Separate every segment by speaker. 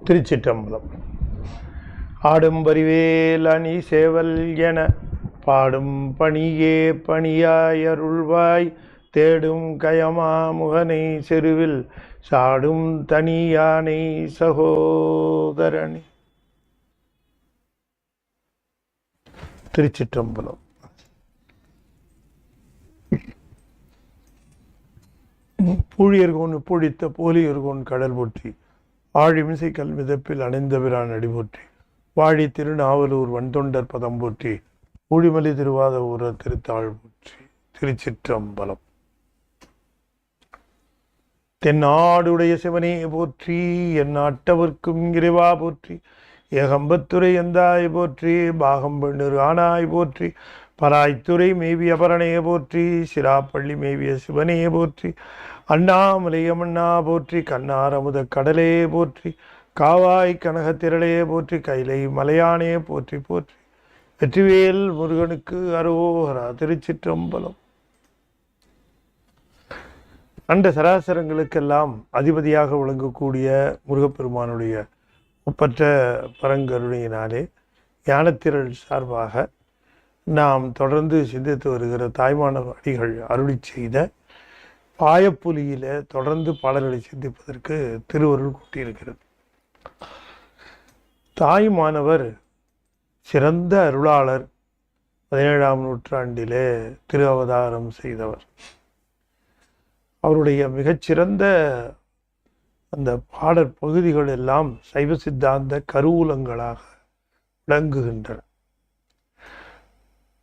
Speaker 1: திருச்சிற்றம்பலம். ஆடும் பரிவேல் அணி சேவல் என பாடும் பணியே பணியாயருள்வாய் தேடும் கயமா முகனை செருவில் சாடும் தனியானை சகோதரணி. திருச்சிற்றம்பலம். பூழியர்கோன் பொழித்த போலியர்கோன் கடல் போற்றி ஆழிமிசை கல்மிதப்பில் அணைந்தபிரான் அடிபோற்றி வாழி திருநாவலூர் வன்தொண்டர் பதம் போற்றி ஊழிமலி திருவாத ஊர திருத்தாள் போற்றி. திருச்சிற்றம்பலம். தென்னாடுடைய சிவனே போற்றி, என் நாட்டவர்க்கும் இறைவா போற்றி, ஏகம்பத்துறை எந்தாய் போற்றி, பாகம் பெண்ணு ஆனாய் போற்றி, பராய்த்துறை மேவிய பரணையை போற்றி, சிராப்பள்ளி மேவிய சிவனையை போற்றி, அண்ணாமலையமண்ணா போற்றி, கண்ணார் அமுத கடலே போற்றி, காவாய் கனகத்திரளையே போற்றி, கைலை மலையானே போற்றி போற்றி. வெற்றிவேல் முருகனுக்கு அரோகரா. திருச்சிற்றம்பலம். அண்ட சராசரங்களுக்கெல்லாம் அதிபதியாக விளங்கக்கூடிய முருகப்பெருமானுடைய ஒப்பற்ற பரங்கருணையினாலே ஞானத்திரள் சார்பாக நாம் தொடர்ந்து சிந்தித்து வருகிற தாய்மான அடிகள் அருளி செய்த பாயப்புலியில தொடர்ந்து பாடல்களை சிந்திப்பதற்கு திருவருள் கூட்டியிருக்கிறது. தாய்மானவர் சிறந்த அருளாளர், 17ஆம் நூற்றாண்டிலே திரு அவதாரம் செய்தவர். அவருடைய மிகச்சிறந்த அந்த பாடற் பகுதிகள் எல்லாம் சைவ சித்தாந்த கருவூலங்களாக விளங்குகின்றன.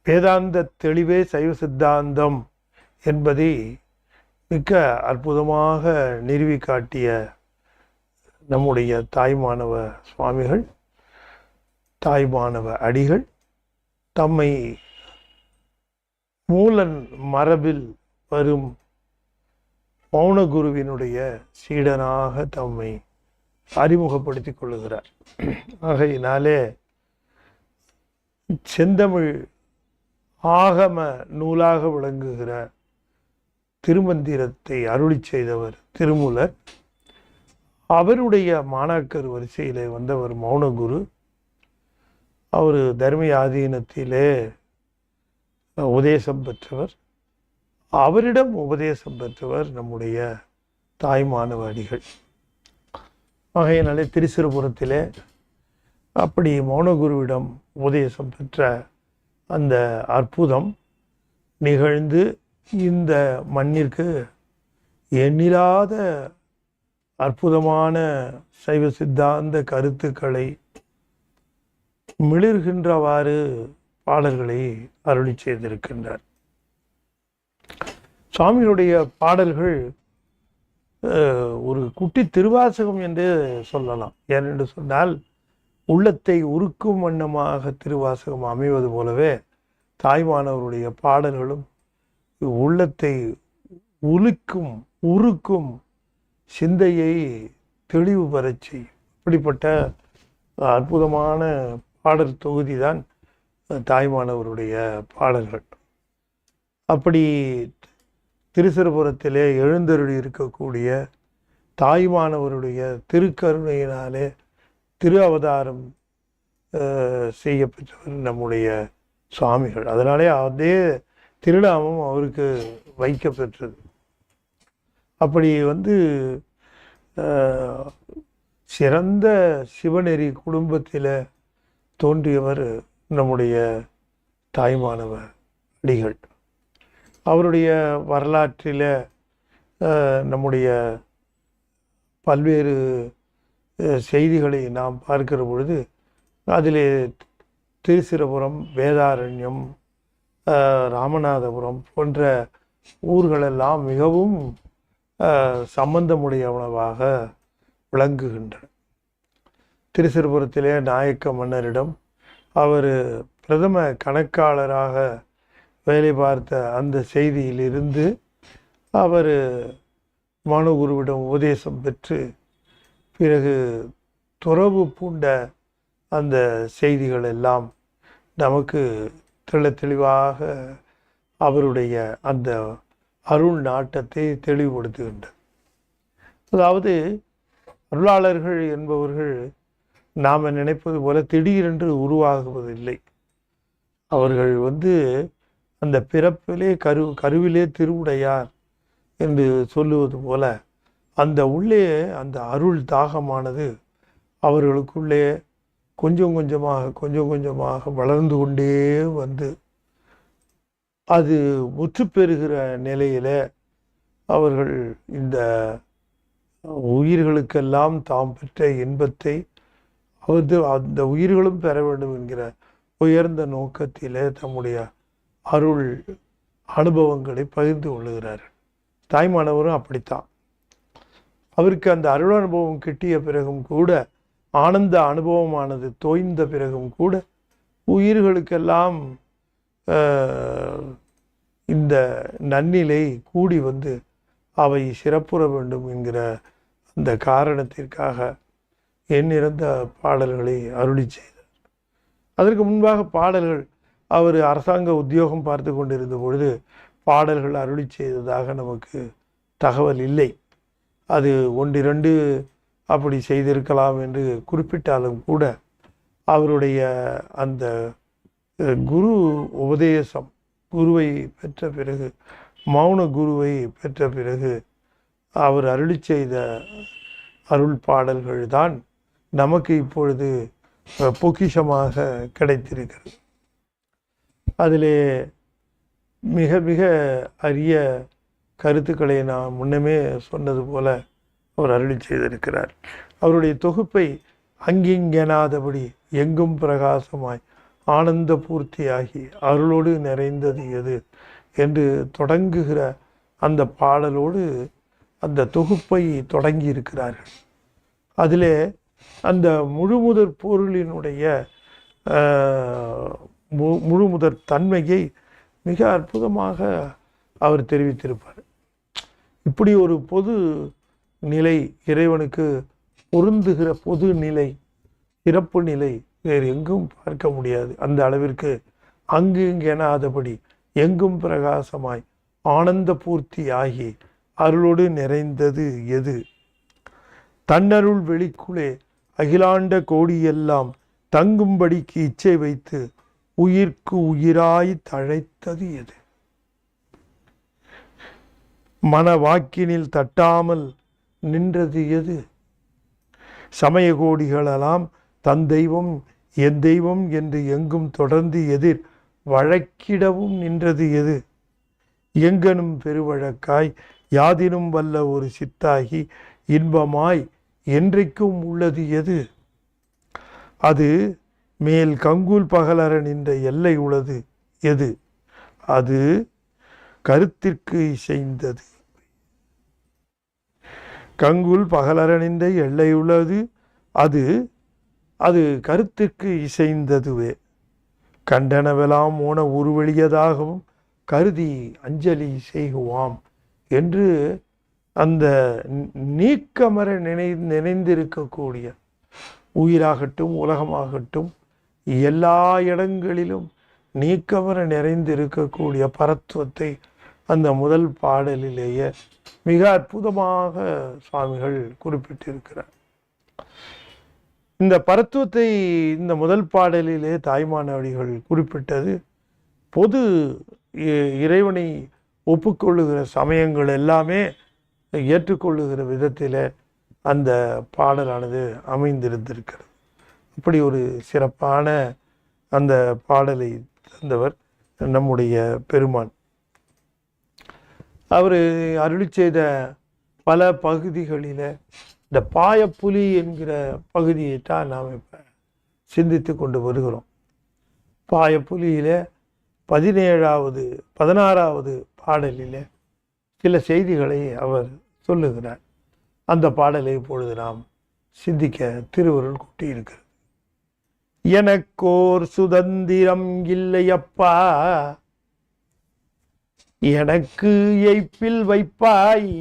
Speaker 1: வேதாந்த தெளிவே சைவ சித்தாந்தம் என்பதை மிக்க அற்புதமாக நிறுவி காட்டிய நம்முடைய தாய்மானவ சுவாமிகள், தாய்மானவ அடிகள் தம்மை மூலன் மரபில் வரும் மௌனகுருவினுடைய சீடனாக தம்மை அறிமுகப்படுத்திக் கொள்ளுகிறார். ஆகையினாலே செந்தமிழ் ஆகம நூலாக விளங்குகிற திருமந்திரத்தை அருளி செய்தவர் திருமூலர். அவருடைய மாணாக்கர் வரிசையிலே வந்தவர் மௌனகுரு. அவர் தர்ம ஆதீனத்திலே உபதேசம் பெற்றவர். அவரிடம் உபதேசம் பெற்றவர் நம்முடைய தாய்மானவ அடிகள். ஆகையினாலே திருச்சிறுபுரத்திலே அப்படி மௌனகுருவிடம் உபதேசம் பெற்ற அந்த அற்புதம் நிகழ்ந்து இந்த மண்ணிற்கு எண்ணிலாத அற்புதமான சைவ சித்தாந்த கருத்துக்களை மிளிர்கின்றவாறு பாடல்களை அருளி செய்திருக்கின்றார். சுவாமியுடைய பாடல்கள் ஒரு குட்டி திருவாசகம் என்று சொல்லலாம். ஏனென்று சொன்னால் உள்ளத்தை உருக்கும் வண்ணமாக திருவாசகம் அமைவது போலவே தாய்மானவருடைய பாடல்களும் உள்ளத்தை உருக்கும் சிந்தையை தெளிவு பெறச் செய்யும். இப்படிப்பட்ட அற்புதமான பாடல் தொகுதி தான் தாய்மானவருடைய பாடல்கள். அப்படி திருச்சிறுபுரத்திலே எழுந்தருளி இருக்கக்கூடிய தாய்மானவருடைய திருக்கருணையினாலே திரு அவதாரம் செய்யப்பட்டவர் நம்முடைய சுவாமிகள். அதனாலே அதே திருநாமம் அவருக்கு வைக்கப்பெற்றது. அப்படி சிறந்த சிவநெறி குடும்பத்தில் தோன்றியவர் நம்முடைய தாய்மானவ அடிகள். அவருடைய வரலாற்றில் நம்முடைய பல்வேறு செய்திகளை நாம் பார்க்கிற பொழுது அதிலே திருச்சிறுபுரம், வேதாரண்யம், ராமநாதபுரம் போன்ற ஊர்களெல்லாம் மிகவும் சம்பந்தமுடையவனவாக விளங்குகின்றன. திருச்சிறுபுரத்திலே நாயக்க மன்னரிடம் அவர் பிரதம கணக்காளராக வேலை பார்த்த அந்த செய்தியிலிருந்து அவர் மௌனகுருவிடம் உபதேசம் பெற்று பிறகு துறவு பூண்ட அந்த செய்திகள் எல்லாம் நமக்கு தெளிவாக அவருடைய அந்த அருள் நாட்டத்தை தெளிவுபடுத்துகின்றது. அதாவது அருளாளர்கள் என்பவர்கள் நாம் நினைப்பது போல திடீரென்று உருவாகுவதில்லை. அவர்கள் அந்த பிறப்பிலே கருவிலே திருவுடையார் என்று சொல்லுவது போல அந்த உள்ளே அந்த அருள் தாகமானது அவர்களுக்குள்ளே கொஞ்சம் கொஞ்சமாக வளர்ந்து கொண்டே அது முற்று பெறுகிற நிலையில அவர்கள் இந்த உயிர்களுக்கெல்லாம் தாம் பெற்ற இன்பத்தை அந்த உயிர்களும் பெற வேண்டும் என்கிற உயர்ந்த நோக்கத்திலே தம்முடைய அருள் அனுபவங்களை பகிர்ந்து கொள்ளுகிறார். தாய்மானவரும் அப்படித்தான். அவருக்கு அந்த அருள் அனுபவம் கிட்டிய பிறகும் கூட, ஆனந்த அனுபவமானது தோய்ந்த பிறகும் கூட, உயிர்களுக்கெல்லாம் இந்த நன்னிலை கூடி அவை சிறப்புற வேண்டும் என்கிற அந்த காரணத்திற்காக எண்ணிறந்த பாடல்களை அருளி செய்தார். அதற்கு முன்பாக பாடல்கள் அவர் அரசாங்க உத்தியோகம் பார்த்து கொண்டிருந்த பொழுது பாடல்கள் அருளி செய்ததாக நமக்கு தகவல் இல்லை. அது ஒன்றிரண்டு அப்படி செய்திருக்கலாம் என்று குறிப்பிட்டாலும் கூட அவருடைய அந்த குரு உபதேசம், குருவை பெற்ற பிறகு, மௌன குருவை பெற்ற பிறகு அவர் அருளி செய்த அருள் பாடல்கள் தான் நமக்கு இப்பொழுது பொக்கிஷமாக கிடைத்திருக்கிறது. அதிலே மிக மிக அரிய கருத்துக்களை நான் முன்னமே சொன்னது போல அவர் அருளி செய்திருக்கிறார். அவருடைய தொகுப்பை அங்கிங்கெனாதபடி எங்கும் பிரகாசமாய் ஆனந்த பூர்த்தியாகி அருளோடு நிறைந்தது எது என்று தொடங்குகிற அந்த பாடலோடு அந்த தொகுப்பை தொடங்கி இருக்கிறார்கள். அதிலே அந்த முழுமுதற் பொருளினுடைய முழுமுதற் தன்மையை மிக அற்புதமாக அவர் தெரிவித்திருப்பார். இப்படி ஒரு பொது நிலை, இறைவனுக்கு பொருந்துகிற பொது நிலை, சிறப்பு நிலை வேறு எங்கும் பார்க்க முடியாது. அந்த அளவிற்கு அங்கு எனாதபடி எங்கும் பிரகாசமாய் ஆனந்த பூர்த்தி ஆகி அருளோடு நிறைந்தது எது? தன்னருள் வெளிக்குளே அகிலாண்ட கோடியெல்லாம் தங்கும்படிக்கு இச்சை வைத்து உயிர்க்கு உயிராய் தழைத்தது எது? மன வாக்கினில் தட்டாமல் நின்றது எது? சமய கோடிகளெல்லாம் தன் தெய்வம் என் தெய்வம் என்று எங்கும் தொடர்ந்து எதிர் வழக்கிடவும் நின்றது எது? எங்கனும் பெருவழக்காய் யாதினும் வல்ல ஒரு சித்தாகி இன்பமாய் என்றைக்கும் உள்ளது எது? அது மேல் கங்குல் பகலற நின்ற எல்லை உள்ளது எது? அது கருத்திற்கு இசைந்தது. கங்குல் பகலற நின்ற எல்லை உள்ளது அது அது கருத்திற்கு இசைந்ததுவே. கண்டனவெல்லாம் ஓன உருவெளியதாகவும் கருதி அஞ்சலி செய்குவாம் என்று அந்த நீக்கமர நினைந்திருக்கக்கூடிய உயிராகட்டும் உலகமாகட்டும் எல்லா இடங்களிலும் நீக்கமர நிறைந்திருக்கக்கூடிய பரத்துவத்தை அந்த முதல் பாடலிலேயே மிக அற்புதமாக சுவாமிகள் குறிப்பிட்டிருக்கிறார். இந்த பரத்துவத்தை இந்த முதல் பாடலிலே தாய்மானவடிகள் குறிப்பிட்டது பொது இறைவனை ஒப்புக்கொள்ளுகிற சமயங்கள் எல்லாமே ஏற்றுக்கொள்ளுகிற விதத்தில் அந்த பாடலானது அமைந்திருந்திருக்கிறது. அப்படி ஒரு சிறப்பான அந்த பாடலை தந்தவர் நம்முடைய பெருமான். அவர் அருளி செய்த பல பகுதிகளில் இந்த பாயப்புலி என்கிற பகுதியை தான் நாம் இப்போ சிந்தித்து கொண்டு வருகிறோம். பாயப்புலியில் 16வது பாடலில் சில செய்திகளை அவர் சொல்லுகிறார். அந்த பாடலை இப்பொழுது நாம் சிந்திக்க திருவருள் கூட்டியிருக்கிறது. எனக்கோர் சுதந்திரம் இல்லையப்பா, எனக்கு எய்ப்பில் வைப்பாய்,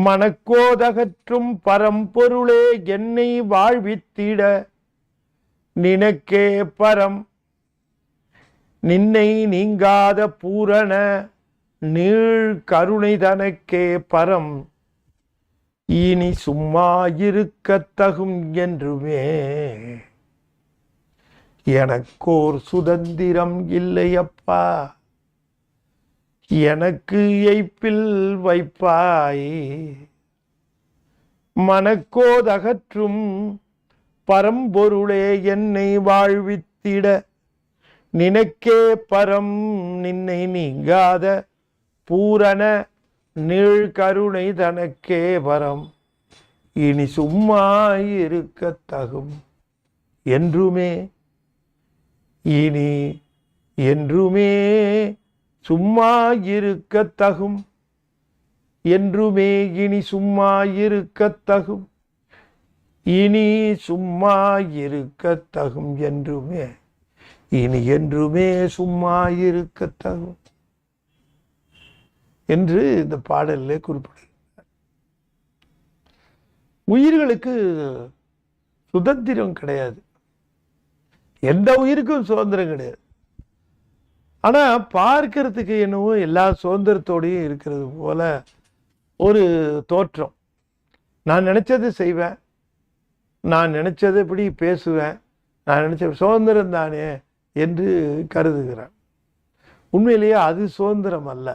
Speaker 1: மனக்கோதகற்றும் பரம்பொருளே என்னை வாழ்வித்திட, நினக்கே பரம் நின்னை நீங்காத பூரண நீள் கருணை தனக்கே பரம் இனி சும்மா இருக்கத்தகும் என்றுமே எனக்கோர் சுதந்திரம் இல்லையப்பா, எனக்கு எய்ப்பில் வைப்பாய். மனக்கோதகற்றும் பரம்பொருளே என்னை வாழ்வித்திட, நினைக்கே பரம் நின்னை நீங்காத பூரண நீழ்கருணை தனக்கே பரம். இனி சும்மா இருக்கத்தகும் என்றுமே, இனி என்றுமே சும்மா இருக்கத்தகும் என்றுமே, இனி சும்மா இருக்கத்தகும், இனி சும்மா இருக்கத்தகும் என்றுமே, இனி என்றுமே சும்மா இருக்கத்தகும் என்று இந்த பாடலில் குறிப்பிடுகிறார். உயிர்களுக்கு சுதந்திரம் கிடையாது, எந்த உயிருக்கும் சுதந்திரம் கிடையாது. ஆனா பார்க்கறதுக்கு என்னவோ எல்லா சுதந்திரத்தோடையும் இருக்கிறது போல ஒரு தோற்றம். நான் நினைச்சது செய்வேன், நான் நினைச்சது இப்படி பேசுவேன், நான் நினைச்ச சுதந்திரம் தானே என்று கருதுகிறான். உண்மையிலேயே அது சுதந்திரம் அல்ல.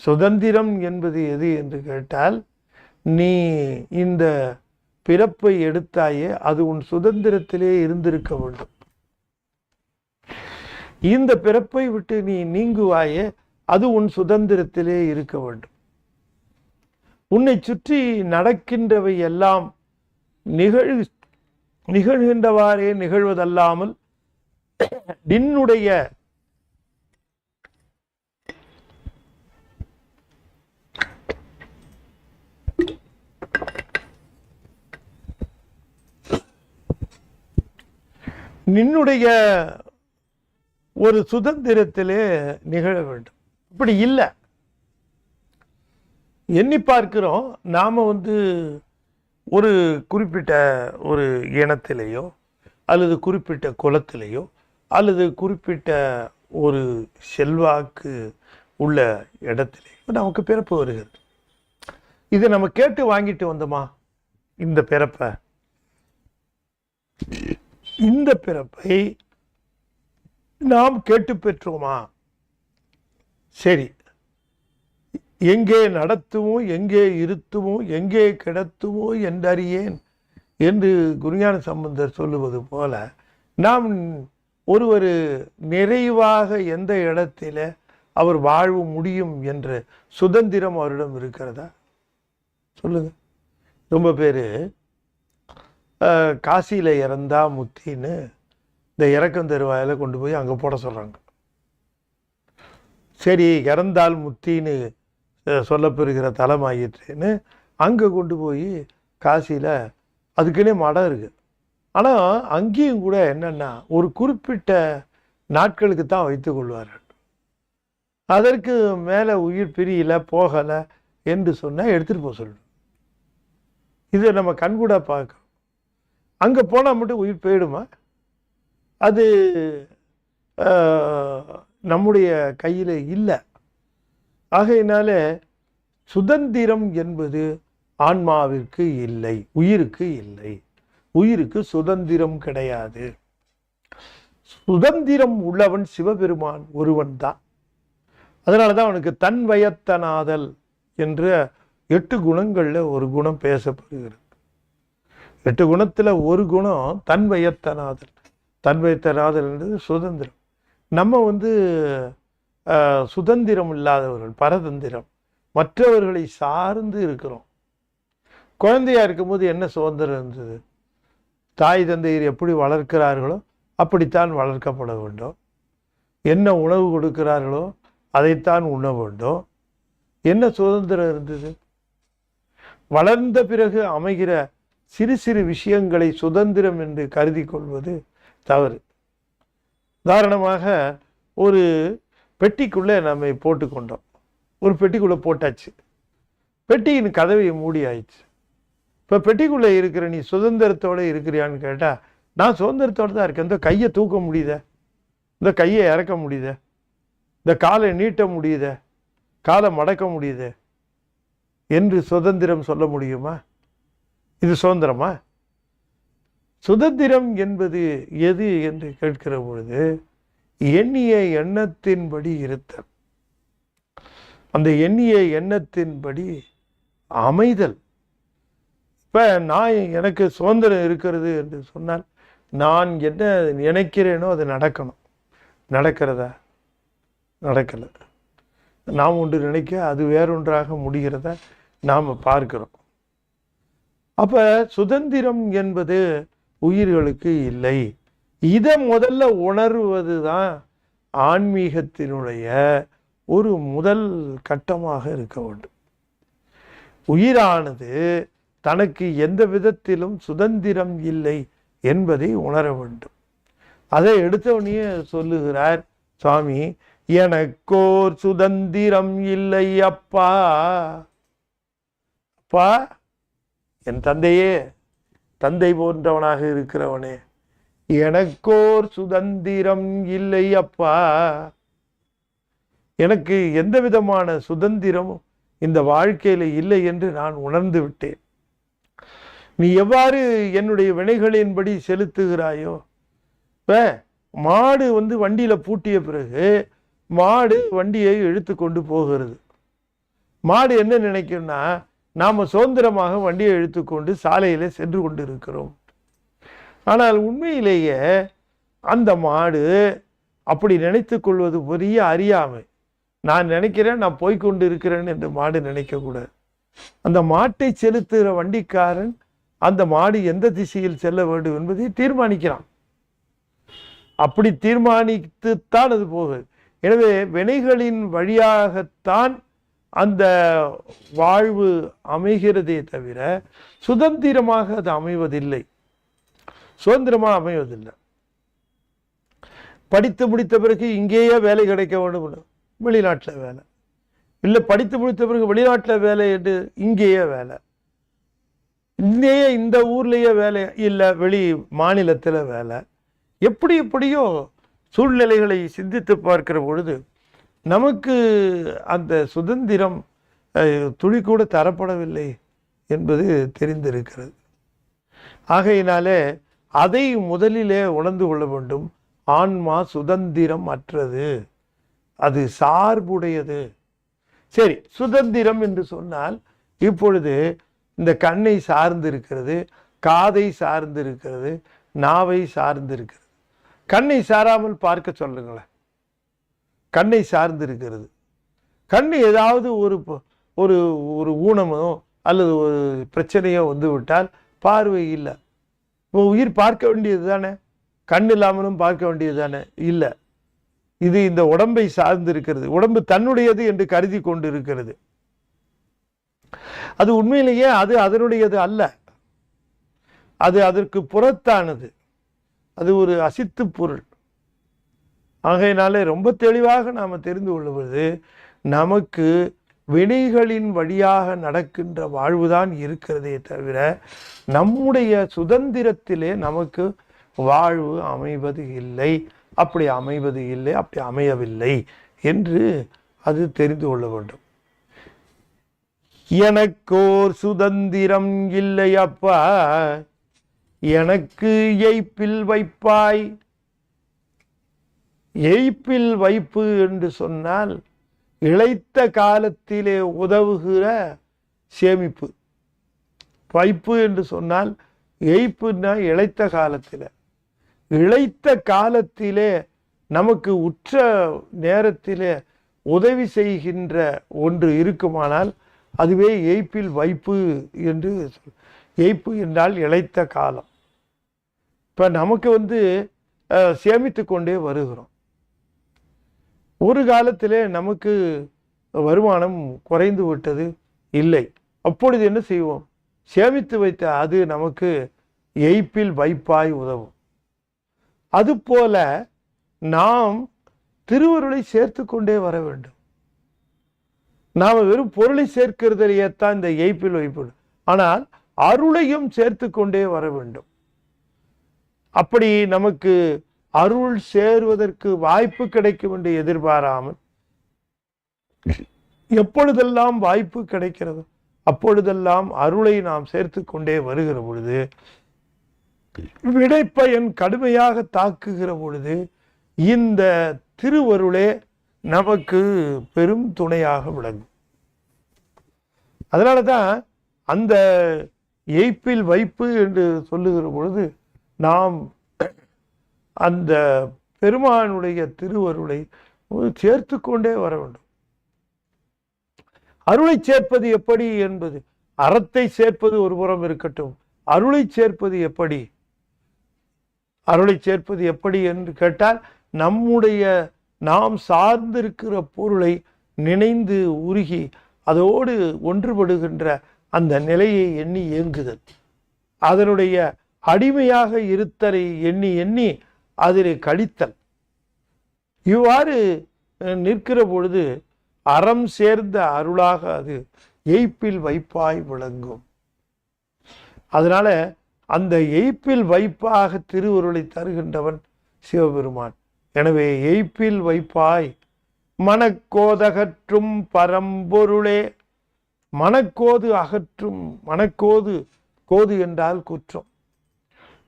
Speaker 1: சுதந்திரம் என்பது எது என்று கேட்டால், நீ இந்த பிறப்பை எடுத்தாயே அது உன் சுதந்திரத்திலே இருந்திருக்க வேண்டும். இந்த பிறப்பை விட்டு நீ நீங்குவாயே அது உன் சுதந்திரத்திலே இருக்க வேண்டும். உன்னை சுற்றி நடக்கின்றவை எல்லாம் நிகழ்கின்றவாறே நிகழ்வதல்லாமல் நின்னுடைய நின்னுடைய ஒரு சுதந்திரத்திலே நிகழ வேண்டும். அப்படி இல்லை. எண்ணி பார்க்கிறோம், நாம ஒரு குறிப்பிட்ட ஒரு இனத்திலேயோ அல்லது குறிப்பிட்ட குலத்திலேயோ அல்லது குறிப்பிட்ட ஒரு செல்வாக்கு உள்ள இடத்திலேயோ நமக்கு பிறப்பு வருகிறது. இதை நம்ம கேட்டு வாங்கிட்டு வந்தோமா? இந்த பிறப்பை நாம் கேட்டு பெற்றோமா? சரி, எங்கே நடத்துமோ எங்கே இருத்துமோ எங்கே கிடத்துமோ என்றறியேன் என்று குருஞான சம்பந்தர் சொல்லுவது போல, நாம் ஒருவர் நிறைவாக எந்த இடத்தில அவர் வாழ்வு முடியும் என்ற சுதந்திரம் அவரிடம் இருக்கிறதா? சொல்லுங்க. ரொம்ப பேர் காசியில் இறந்தா முத்தின்னு இந்த இறக்கம் தருவாயில் கொண்டு போய் அங்கே போட சொல்கிறாங்க. சரி, இறந்தால் முத்தின்னு சொல்லப்பெறுகிற தலமாயிற்றுன்னு அங்கே கொண்டு போய் காசியில் அதுக்குன்னே மடம் இருக்குது. ஆனால் அங்கேயும் கூட என்னென்னா ஒரு குறிப்பிட்ட நாட்களுக்கு தான் வைத்து கொள்வார்கள். அதற்கு மேலே உயிர் பிரியலை போகலை என்று சொன்னால் எடுத்துகிட்டு போக சொல்லணும். இதை நம்ம கண்கூட பார்க்கணும். அங்கே போனால் மட்டும் உயிர் போயிடுமா? அது நம்முடைய கையில் இல்லை. ஆகையினால சுதந்திரம் என்பது ஆன்மாவிற்கு இல்லை, உயிருக்கு இல்லை. உயிருக்கு சுதந்திரம் கிடையாது. சுதந்திரம் உள்ளவன் சிவபெருமான் ஒருவன் தான். அதனால தான் அவனுக்கு தன் வயத்தனாதல் என்ற 8 குணங்களில் ஒரு குணம் பேசப்படுகிறது. 8 குணத்தில் ஒரு குணம் தன் வயத்தனாதல். தன் வயத்தனாதல் என்றது சுதந்திரம். நம்ம சுதந்திரம் இல்லாதவர்கள், பரதந்திரம், மற்றவர்களை சார்ந்து இருக்கிறோம். குழந்தையா இருக்கும்போது என்ன சுதந்திரம் இருந்தது? தாய் தந்தையர் எப்படி வளர்க்கிறார்களோ அப்படித்தான் வளர்க்கப்பட வேண்டும். என்ன உணவு கொடுக்கிறார்களோ அதைத்தான் உண்ண வேண்டும். என்ன சுதந்திரம் இருந்தது? வளர்ந்த பிறகு அமைகிற சிறு சிறு விஷயங்களை சுதந்திரம் என்று கருதி கொள்வது தவறு. உதாரணமாக, ஒரு பெட்டிக்குள்ளே நம்ம போட்டுக்கொண்டோம். ஒரு பெட்டிக்குள்ளே போட்டாச்சு, பெட்டியின் கதவை மூடி ஆயிடுச்சு. இப்போ பெட்டிக்குள்ளே இருக்கிற நீ சுதந்திரத்தோடு இருக்கிறியான்னு கேட்டால், நான் சுதந்திரத்தோடு தான் இருக்கேன். இந்த கையை தூக்க முடியுத, இந்த கையை இறக்க முடியுத, இந்த காலை நீட்ட முடியுத, காலை மடக்க முடியுது, என்று சுதந்திரம் சொல்ல முடியுமா? இது சுதந்திரமா? சுதந்திரம் என்பது எது என்று கேட்கிற பொழுது எண்ணிய எண்ணத்தின்படி இருத்தல், அந்த எண்ணிய எண்ணத்தின்படி அமைதல். இப்போ நான் எனக்கு சுதந்திரம் இருக்கிறது என்று சொன்னால் நான் என்ன நினைக்கிறேனோ அது நடக்கணும். நடக்கிறதா? நடக்கலை. நாம் ஒன்று நினைக்க அது வேறொன்றாக முடிகிறத நாம் பார்க்கிறோம். அப்போ சுதந்திரம் என்பது உயிர்களுக்கு இல்லை. இதை முதல்ல உணர்வது தான் ஆன்மீகத்தினுடைய ஒரு முதல் கட்டமாக இருக்க வேண்டும். உயிரானது தனக்கு எந்த விதத்திலும் சுதந்திரம் இல்லை என்பதை உணர வேண்டும். அதை எடுத்தவனே சொல்லுகிறார் சுவாமி, எனக்கோர் சுதந்திரம் இல்லை அப்பா. அப்பா, என் தந்தையே, தந்தை போன்றவனாக இருக்கிறவனே, எனக்கோர் சுதந்திரம் இல்லை அப்பா. எனக்கு எந்த விதமான சுதந்திரமும் இந்த வாழ்க்கையில் இல்லை என்று நான் உணர்ந்து விட்டேன். நீ எவ்வாறு என்னுடைய வினைகளின்படி செலுத்துகிறாயோ, இப்போ மாடு வண்டியில் பூட்டிய பிறகு மாடு வண்டியை இழுத்து கொண்டு போகிறது. மாடு என்ன நினைக்கும்னா, நாம் சுதந்திரமாக வண்டியை இழுத்துக்கொண்டு சாலையிலே சென்று கொண்டு இருக்கிறோம். ஆனால் உண்மையிலேயே அந்த மாடு அப்படி நினைத்து கொள்வது பெரிய அறியாமை. நான் நினைக்கிறேன், நான் போய்கொண்டு இருக்கிறேன் என்று மாடு நினைக்கக்கூடாது. அந்த மாட்டை செலுத்துகிற வண்டிக்காரன் அந்த மாடு எந்த திசையில் செல்ல வேண்டும் என்பதை தீர்மானிக்கிறான். அப்படி தீர்மானித்துத்தான் அது போகுது. எனவே வினைகளின் வழியாகத்தான் அந்த வாழ்வு அமைகிறதே தவிர சுதந்திரமாக அது அமைவதில்லை, சுதந்திரமாக அமைவதில்லை. படித்து முடித்த பிறகு இங்கேயே வேலை கிடைக்க வேண்டும், வெளிநாட்டில் வேலை இல்லை. படித்து முடித்த பிறகு வெளிநாட்டில் வேலை என்று இங்கேயே வேலை, இங்கேயே இந்த ஊர்லேயே வேலை இல்லை, வெளி மாநிலத்தில் வேலை. எப்படியோ சூழ்நிலைகளை சிந்தித்து பார்க்கிற பொழுது நமக்கு அந்த சுதந்திரம் துளி கூட தரப்படவில்லை என்பது தெரிந்திருக்கிறது. ஆகையினாலே அதை முதலிலே உணர்ந்து கொள்ள வேண்டும். ஆன்மா சுதந்திரம் அற்றது, அது சார்புடையது. சரி, சுதந்திரம் என்று சொன்னால் இப்பொழுது இந்த கண்ணை சார்ந்து இருக்கிறது, காதை சார்ந்து இருக்கிறது, நாவை சார்ந்து இருக்கிறது. கண்ணை சாராமல் பார்க்க சொல்லுங்களேன். கண்ணை சார்ந்து இருக்கிறது. கண் ஏதாவது ஒரு ஒரு ஒரு ஊனமோ அல்லது ஒரு பிரச்சனையோ வந்து விட்டால் பார்வை இல்லை. இப்போ உயிர் பார்க்க வேண்டியது தானே, கண் இல்லாமலும் பார்க்க வேண்டியது தானே? இல்லை. இது இந்த உடம்பை சார்ந்து இருக்கிறது. உடம்பு தன்னுடையது என்று கருதி கொண்டு இருக்கிறது. அது உண்மையிலேயே அது அதனுடையது அல்ல, அது அதற்கு புறத்தானது, அது ஒரு அசித்து பொருள். ஆகையினாலே ரொம்ப தெளிவாக நாம் தெரிந்து கொள்வது, நமக்கு வினைகளின் வழியாக நடக்கின்ற வாழ்வுதான் இருக்கிறதே தவிர நம்முடைய சுதந்திரத்திலே நமக்கு வாழ்வு அமைவது இல்லை. அப்படி அமைவது இல்லை, அப்படி அமையவில்லை என்று அது தெரிந்து கொள்ள வேண்டும். எனக்கோர் சுதந்திரம் இல்லை அப்பா, எனக்கு எய்ப்பில் வைப்பாய். எய்ப்பில் வைப்பு என்று சொன்னால் இளைத்த காலத்திலே உதவுகிற சேமிப்பு. வைப்பு என்று சொன்னால் எய்ப்புன்னா இளைத்த காலத்தில், இளைத்த காலத்திலே நமக்கு உற்ற நேரத்திலே உதவி செய்கின்ற ஒன்று இருக்குமானால் அதுவே எய்ப்பில் வைப்பு என்று சொல். எய்ப்பு என்றால் இளைத்த காலம். இப்போ நமக்கு சேமித்து கொண்டே வருகிறோம். ஒரு காலத்திலே நமக்கு வருமானம் குறைந்து விட்டது இல்லை, அப்பொழுது என்ன செய்வோம்? சேமித்து வைத்த அது நமக்கு எய்ப்பில் வைப்பாய் உதவும். அதுபோல நாம் திருவருளை சேர்த்து கொண்டே வர வேண்டும். நாம் வெறும் பொருளை சேர்க்கிறதிலேயே தான் இந்த எய்ப்பில் வைப்பு, ஆனால் அருளையும் சேர்த்து கொண்டே வர வேண்டும். அப்படி நமக்கு அருள் சேருவதற்கு வாய்ப்பு கிடைக்கும் என்று எதிர்பாராமல் எப்பொழுதெல்லாம் வாய்ப்பு கிடைக்கிறதோ அப்பொழுதெல்லாம் அருளை நாம் சேர்த்து கொண்டே வருகிற பொழுது, விடைப்பயன் கடுமையாக தாக்குகிற பொழுது இந்த திருவருளே நமக்கு பெரும் துணையாக விளங்கும். அதனால தான் அந்த எய்ப்பில் வைப்பு என்று சொல்லுகிற பொழுது நாம் அந்த பெருமானுடைய திருவருளை சேர்த்து கொண்டே வர வேண்டும். அருளை சேர்ப்பது எப்படி என்பது, அறத்தை சேர்ப்பது ஒரு புறம் இருக்கட்டும், அருளை சேர்ப்பது எப்படி? அருளை சேர்ப்பது எப்படி என்று கேட்டால், நாம் சார்ந்திருக்கிற பொருளை நினைந்து உருகி அதோடு ஒன்றுபடுகின்ற அந்த நிலையை எண்ணி ஏங்குதல், அதனுடைய அடிமையாக இருத்தலை எண்ணி எண்ணி அதில் கழித்தல். இவ்வாறு நிற்கிற பொழுது அறம் சேர்ந்த அருளாக அது எய்ப்பில் வைப்பாய் விளங்கும். அதனால அந்த எய்ப்பில் வைப்பாக திருவருளை தருகின்றவன் சிவபெருமான். எனவே எய்ப்பில் வைப்பாய் மனக்கோதகற்றும் பரம்பொருளே. மனக்கோது அகற்றும். கோது என்றால் குற்றம்.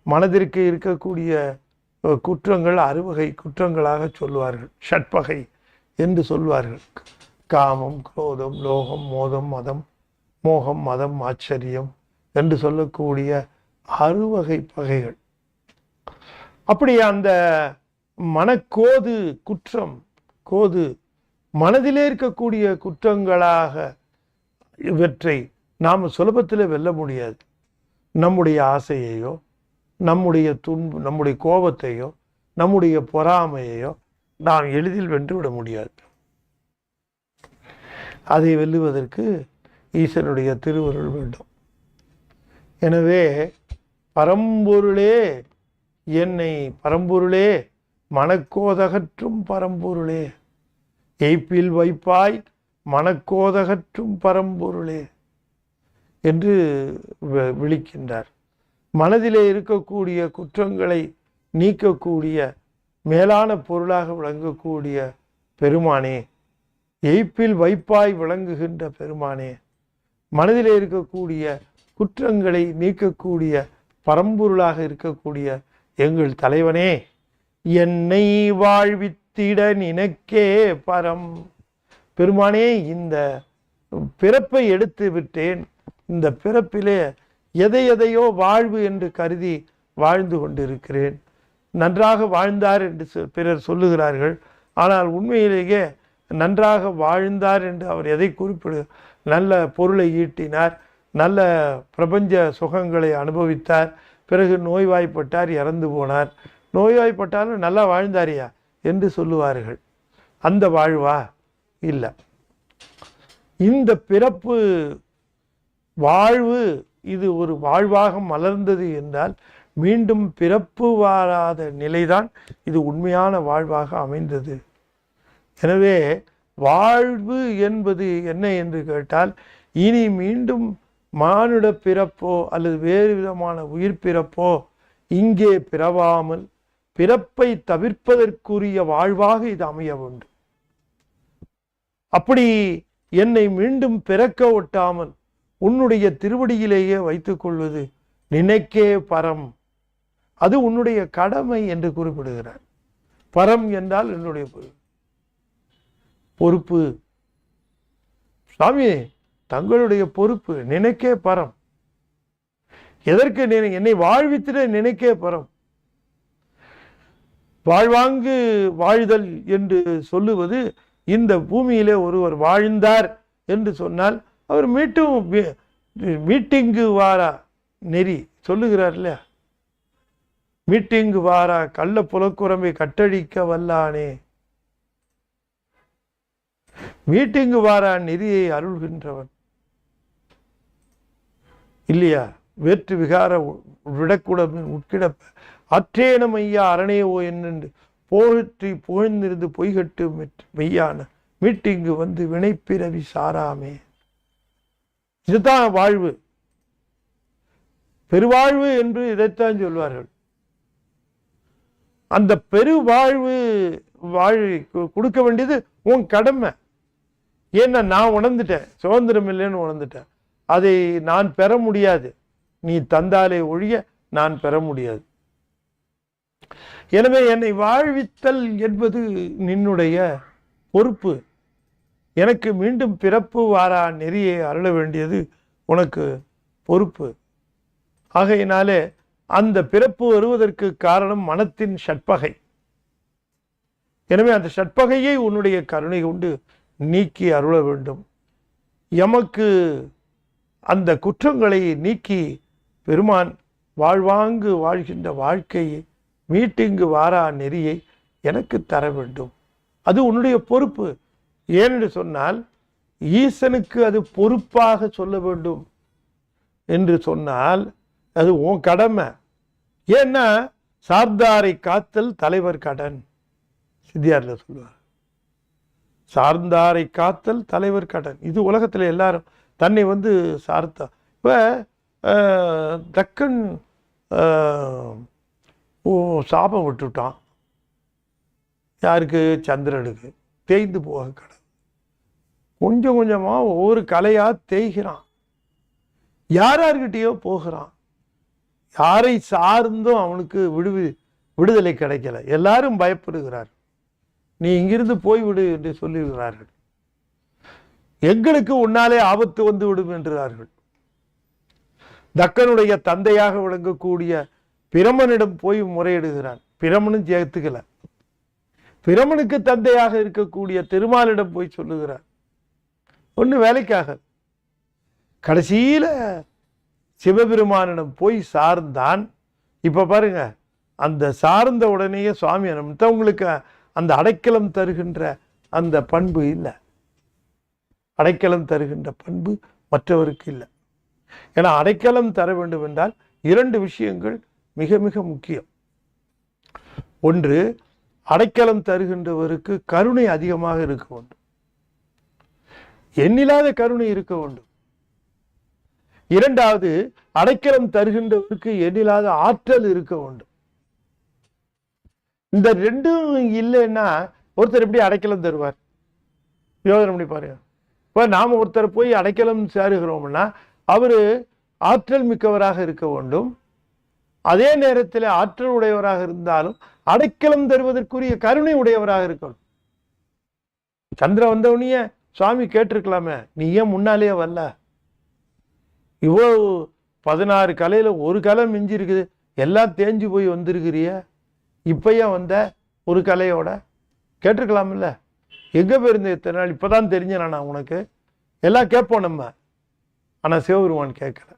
Speaker 1: மனதிற்கு இருக்கக்கூடிய குற்றங்கள் 6 வகை குற்றங்களாக சொல்வார்கள், ஷட்பகை என்று சொல்வார்கள். காமம், குரோதம், லோகம், மோகம், மதம், ஆச்சரியம் என்று சொல்லக்கூடிய 6 வகை பகைகள். அப்படி அந்த மனக்கோது குற்றம், கோது மனதிலே இருக்கக்கூடிய குற்றங்களாக இவற்றை நாம் சுலபத்தில் வெல்ல முடியாது. நம்முடைய ஆசையையோ, நம்முடைய கோபத்தையோ, நம்முடைய பொறாமையையோ நாம் எளிதில் வென்றுவிட முடியாது. அதை வெல்லுவதற்கு ஈசனுடைய திருவருள் வேண்டும். எனவே பரம்பொருளே பரம்பொருளே மனக்கோதகற்றும் பரம்பொருளே, எய்ப்பில் வைப்பாய் மனக்கோதகற்றும் பரம்பொருளே என்று விழிக்கின்றார். மனதிலே இருக்கக்கூடிய குற்றங்களை நீக்கக்கூடிய மேலான பொருளாக விளங்கக்கூடிய பெருமானே, எய்ப்பில் வைப்பாய் விளங்குகின்ற பெருமானே, மனதிலே இருக்கக்கூடிய குற்றங்களை நீக்கக்கூடிய பரம்பொருளாக இருக்கக்கூடிய எங்கள் தலைவனே, என்னை வாழ்வித்திட நினைக்கே பரம். பெருமானே, இந்த பிறப்பை எடுத்து விட்டேன். இந்த பிறப்பிலே எதையோ வாழ்வு என்று கருதி வாழ்ந்து கொண்டிருக்கிறேன். நன்றாக வாழ்ந்தார் என்று பிறர் சொல்லுகிறார்கள். ஆனால் உண்மையிலேயே நன்றாக வாழ்ந்தார் என்று அவர் எதை நல்ல பொருளை ஈட்டினார், நல்ல பிரபஞ்ச சுகங்களை அனுபவித்தார், பிறகு நோய்வாய்ப்பட்டார், இறந்து போனார். நோய்வாய்ப்பட்டாலும் நல்லா வாழ்ந்தாரியா என்று சொல்லுவார்கள். அந்த வாழ்வா? இல்லை. இந்த பிறப்பு வாழ்வு இது ஒரு வாழ்வாக மலர்ந்தது என்றால் மீண்டும் பிறப்பு வாராத நிலைதான் இது உண்மையான வாழ்வாக அமைந்தது. எனவே வாழ்வு என்பது என்ன என்று கேட்டால், இனி மீண்டும் மானுட பிறப்போ அல்லது வேறு விதமான உயிர் பிறப்போ இங்கே பிறவாமல் பிறப்பை தவிர்ப்பதற்குரிய வாழ்வாக இது அமைய வேண்டும். அப்படி என்னை மீண்டும் பிறக்க ஒட்டாமல் உன்னுடைய திருவடியிலேயே வைத்துக் கொள்வது நினைக்கே பரம். அது உன்னுடைய கடமை என்று குறிப்பிடுகிறார். பரம் என்றால் என்னுடைய பொறுப்பு. சுவாமி, தங்களுடைய பொறுப்பு நினைக்கே பரம். எதற்கு என்னை வாழ்வித்திட நினைக்கே பரம். வாழ்வாங்கு வாழ்தல் என்று சொல்லுவது, இந்த பூமியிலே ஒருவர் வாழ்ந்தார் என்று சொன்னால் அவர் மீட்டிங்கு வாரா நெறி சொல்லுகிறார் இல்லையா? மீட்டிங்கு வாரா கள்ள புலக்குரம்பை கட்டழிக்க வல்லானே. மீட்டிங்கு வாரா நெறியை அருள்கின்றவன் இல்லையா? வேற்று விகார விடக்கூடமின் உட்கிடப்ப அற்றேனம் ஐயா அரணேவோ என்று போற்றி புகழ்ந்திருந்து பொய்கட்டு மெய்யான மீட்டிங்கு வந்து வினைப்பிறவி சாராமே. இதுதான் வாழ்வு. பெருவாழ்வு என்று இதைத்தான் சொல்வார்கள். அந்த பெருவாழ்வு கொடுக்க வேண்டியது உன் கடமை. ஏன்னா நான் உணர்ந்துட்டேன், சுதந்திரம் இல்லைன்னு உணர்ந்துட்டேன். அதை நான் பெற முடியாது. நீ தந்தாலே ஒழிய நான் பெற முடியாது. எனவே என்னை வாழ்வித்தல் என்பது நின்னுடைய பொறுப்பு. எனக்கு மீண்டும் பிறப்பு வாரா நெறியை அருள வேண்டியது உனக்கு பொறுப்பு. ஆகையினாலே அந்த பிறப்பு வருவதற்கு காரணம் மனத்தின் ஷட்பகை. எனவே அந்த ஷட்பகையை உன்னுடைய கருணை கொண்டு நீக்கி அருள வேண்டும். எமக்கு அந்த குற்றங்களை நீக்கி பெருமான் வாழ்வாங்கு வாழ்கின்ற வாழ்க்கையை மீட்டிங்கு வாரா நெறியை எனக்கு தர வேண்டும். அது உன்னுடைய பொறுப்பு. ஏனென்று சொன்னால் ஈசனுக்கு அது பொறுப்பாக சொல்ல வேண்டும் என்று சொன்னால் அது உன் கடமை. ஏன்னா சார்ந்தாரை காத்தல் தலைவர் கடன், சித்தியாரில் சொல்லுவார். சார்ந்தாரை காத்தல் தலைவர் கடன். இது உலகத்தில் எல்லாரும் தன்னை சார்த்தா. இப்போ தக்கன் சாபம் விட்டுட்டான். யாருக்கு? சந்திரனுக்கு. தேய்ந்து போக கடை. கொஞ்சம் கொஞ்சமாக ஒவ்வொரு கலையாக தேய்கிறான். யார்கிட்டயோ போகிறான். யாரை சார்ந்தும் அவனுக்கு விடுதலை கிடைக்கல. எல்லாரும் பயப்படுகிறார். நீ இங்கிருந்து போய்விடு என்று சொல்லுகிறார்கள். எங்களுக்கு உன்னாலே ஆபத்து வந்து விடும் என்றார்கள். தக்கனுடைய தந்தையாக விளங்கக்கூடிய பிரமனிடம் போய் முறையிடுகிறான். பிரமனும் சேர்த்துக்கல. பிரமனுக்கு தந்தையாக இருக்கக்கூடிய திருமாலிடம் போய் சொல்லுகிறார். ஒன்று வேலைக்காக. கடைசியில சிவபெருமானிடம் போய் சார்ந்தான். இப்ப பாருங்க, அந்த சார்ந்த உடனேயே சுவாமி மற்றவங்களுக்கு அந்த அடைக்கலம் தருகின்ற அந்த பண்பு இல்லை. அடைக்கலம் தருகின்ற பண்பு மற்றவருக்கு இல்லை. ஏன்னா அடைக்கலம் தர வேண்டும் என்றால் 2 விஷயங்கள் மிக மிக முக்கியம். ஒன்று, அடைக்கலம் தருகின்றவருக்கு கருணை அதிகமாக இருக்க வேண்டும். எண்ணில்லாத கருணை இருக்க வேண்டும். 2வது, அடைக்கலம் தருகின்றவருக்கு எண்ணில்லாத ஆற்றல் இருக்க வேண்டும். இந்த 2ம் இல்லைன்னா ஒருத்தர் எப்படி அடைக்கலம் தருவார்? யோசனை பண்ணி பாருங்க. இப்போ நாம் ஒருத்தர் போய் அடைக்கலம் சேருகிறோம்னா அவர் ஆற்றல் மிக்கவராக இருக்க வேண்டும். அதே நேரத்தில் ஆற்றல் உடையவராக இருந்தாலும் அடைக்கலம் தருவதற்குரிய கருணை உடையவராக இருக்கணும். சந்திரன் வந்தவனையே சுவாமி கேட்டிருக்கலாமே, நீ ஏன் முன்னாலேயே வரல? இவ்வளோ 16 கலையில் ஒரு கலை மிஞ்சி இருக்குது, எல்லாம் தேஞ்சு போய் வந்திருக்கிறிய, இப்பயே வந்த ஒரு கலையோட கேட்டிருக்கலாமில்ல? எங்கே போயிருந்த இத்தனை நாள்? இப்போதான் தெரிஞ்சேனா உனக்கு? எல்லாம் கேட்போம் நம்ம. ஆனால் சிவபெருமான் கேட்கல.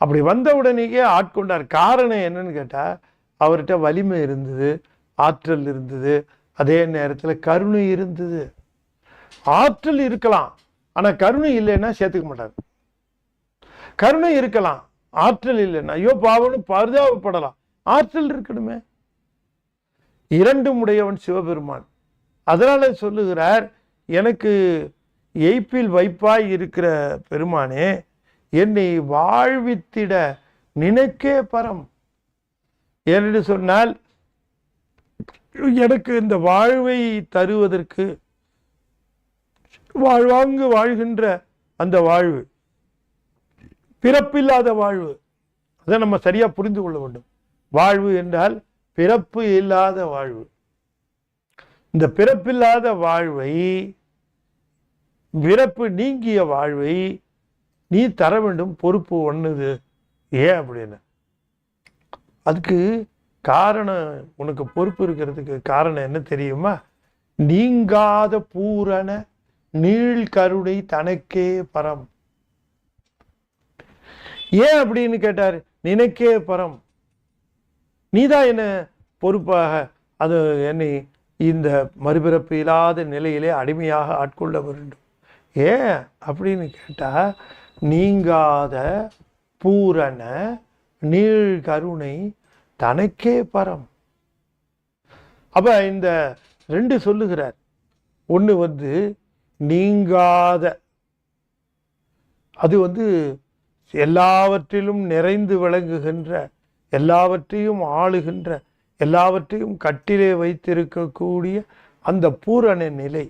Speaker 1: அப்படி வந்த உடனேயே ஆட்கொண்டார். காரணம் என்னன்னு கேட்டால், அவர்கிட்ட வலிமை இருந்தது, ஆற்றல் இருந்தது, அதே நேரத்தில் கருணை இருந்தது. ஆற்றல் இருக்கலாம், ஆனால் கருணை இல்லைன்னா சேர்த்துக்க மாட்டார். கருணை இருக்கலாம், ஆற்றல் இல்லைன்னா ஐயோ பாவன்னு பரிதாபப்படலாம். ஆற்றல் இருக்கணுமே. 2ம் உடையவன் சிவபெருமான். அதனால சொல்லுகிறார், எனக்கு எய்ப்பில் வைப்பாய் இருக்கிற பெருமானே, என்னை வாழ்வித்திட நினைக்கே பரம். என்று சொன்னால் எனக்கு இந்த வாழ்வை தருவதற்கு, வாழ்வாங்கு வாழ்கின்ற அந்த வாழ்வு, பிறப்பில்லாத வாழ்வு, அதை நம்ம சரியா புரிந்து கொள்ள வேண்டும். வாழ்வு என்றால் பிறப்பு இல்லாத வாழ்வு. இந்த பிறப்பில்லாத வாழ்வை, பிறப்பு நீங்கிய வாழ்வை நீ தர வேண்டும். பொறுப்பு ஒண்ணுது. ஏன் அப்படின்னு, அதுக்கு காரணம், உனக்கு பொறுப்பு இருக்கிறதுக்கு காரணம் என்ன தெரியுமா? நீங்காத பூரண நீள் கருணை தனக்கே பரம். ஏன் அப்படின்னு கேட்டார். நினைக்கே பரம், நீதான் என்ன பொறுப்பாக அது என்னை இந்த மறுபிறப்பு இல்லாத நிலையிலே அடிமையாக ஆட்கொள்ள வேண்டும். ஏன் அப்படின்னு கேட்டா, நீங்காத பூரண நீள் கருணை தனக்கே பரம். அப்ப இந்த 2 சொல்லுகிறார். ஒன்று நீங்காத, அது எல்லாவற்றிலும் நிறைந்து விளங்குகின்ற, எல்லாவற்றையும் ஆளுகின்ற, எல்லாவற்றையும் கட்டிலே வைத்திருக்கக்கூடிய அந்த பூரண நிலை.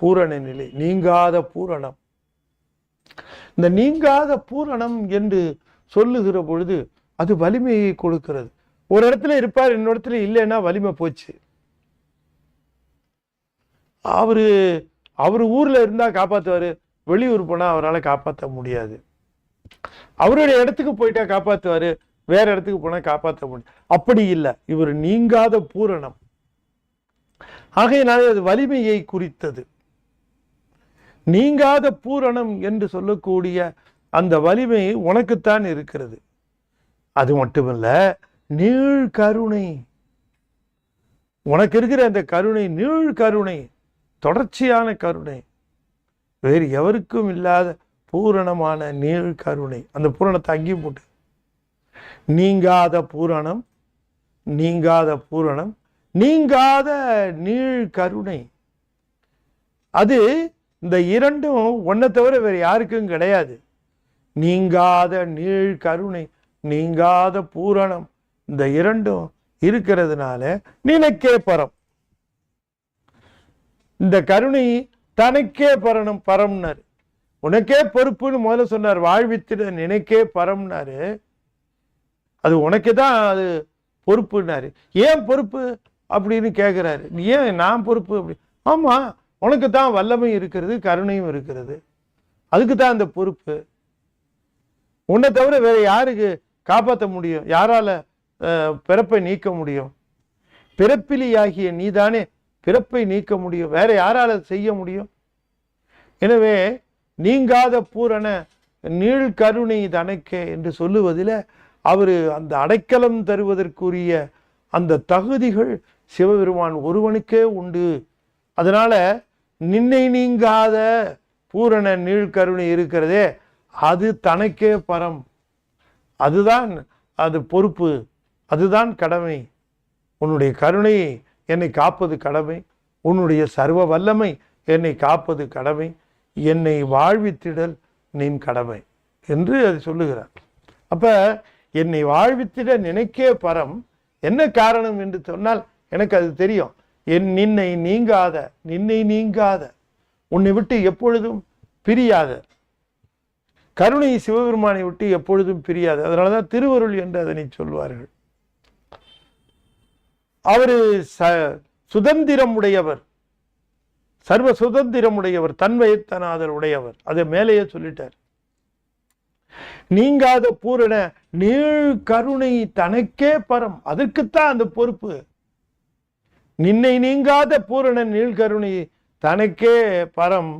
Speaker 1: பூரண நிலை, நீங்காத பூரணம். இந்த நீங்காத பூரணம் என்று சொல்லுகிற பொழுது அது வலிமையை கொடுக்கிறது. ஒரு இடத்துல இருப்பார், இன்னொரு இடத்துல இல்லைன்னா வலிமை போச்சு. அவரு ஊர்ல இருந்தா காப்பாத்துவாரு, வெளியூர் போனா அவரால் காப்பாற்ற முடியாது. அவருடைய இடத்துக்கு போயிட்டா காப்பாத்துவாரு, வேற இடத்துக்கு போனா காப்பாற்ற முடியும். அப்படி இல்லை, இவர் நீங்காத பூரணம். ஆகையினாலே அது வலிமையை குறித்தது. நீங்காத பூரணம் என்று சொல்லக்கூடிய அந்த வலிமை உனக்குத்தான் இருக்கிறது. அது மட்டுமல்ல, நீள் கருணை, உனக்கு இருக்கிற அந்த கருணை நீள் கருணை, தொடர்ச்சியான கருணை, வேறு எவருக்கும் இல்லாத பூரணமான நீள் கருணை. அந்த பூரணத்தை அங்கேயும் போட்டு நீங்காத பூரணம், நீங்காத பூரணம், நீங்காத நீள் கருணை. அது இந்த இரண்டும் ஒன்றை தவிர வேறு யாருக்கும் கிடையாது. நீங்காத நீள் கருணை, நீங்காத பூரணம், இந்த இரண்டும் இருக்கிறதுனால நினைக்கே பரம். இந்த கருணை தனக்கே பரம்னாரு. உனக்கே பொறுப்புன்னு முதல்ல சொன்னார். வாழ்வித்திட நினைக்கே பரம்னாரு. அது உனக்கு தான் அது பொறுப்புனாரு. ஏன் பொறுப்பு அப்படின்னு கேட்கிறாரு. ஏன் நான் பொறுப்பு அப்படி? ஆமா, உனக்கு தான் வல்லமை இருக்கிறது, கருணையும் இருக்கிறது, அதுக்கு தான் அந்த பொறுப்பு. உன்னை தவிர வேற யாருக்கு காப்பாற்ற முடியும்? யாரால பிறப்பை நீக்க முடியும்? பிறப்பிலியாகிய நீதானே பிறப்பை நீக்க முடியும், வேற யாரால செய்ய முடியும்? எனவே நீங்காத பூரண நீள் கருணை தனக்கே என்று சொல்லுவதில் அவர் அந்த அடைக்கலம் தருவதற்குரிய அந்த தகுதிகள் சிவபெருமான் ஒருவனுக்கே உண்டு. அதனால நின்னை நீங்காத பூரண நீள் கருணை இருக்கிறதே, அது தனக்கே பரம். அதுதான் அது பொறுப்பு, அதுதான் கடமை. உன்னுடைய கருணை என்னை காப்பது கடமை, உன்னுடைய சர்வ வல்லமை என்னை காப்பது கடமை, என்னை வாழ்வித்திடல் நின் கடமை என்று அது சொல்லுகிறார். அப்ப என்னை வாழ்வித்திட நினைக்கே பரம். என்ன காரணம் என்று சொன்னால் எனக்கு அது தெரியும். நின்னை நீங்காத, உன்னை விட்டு எப்பொழுதும் பிரியாத கருணை சிவபெருமானை விட்டு எப்பொழுதும் பிரியாது. அதனாலதான் திருவருள் என்று அதனை சொல்வார்கள். அவரு சுதந்திரம் உடையவர், சர்வ சுதந்திரம் உடையவர், தன்வயத்தனாதல் உடையவர். அதை மேலேயே சொல்லிட்டார். நீங்காத பூரண நீள் கருணை தனக்கே பரம், அதற்குத்தான் அந்த பொறுப்பு. நின்னை நீங்காத பூரண நீள் கருணை தனக்கே பரம்.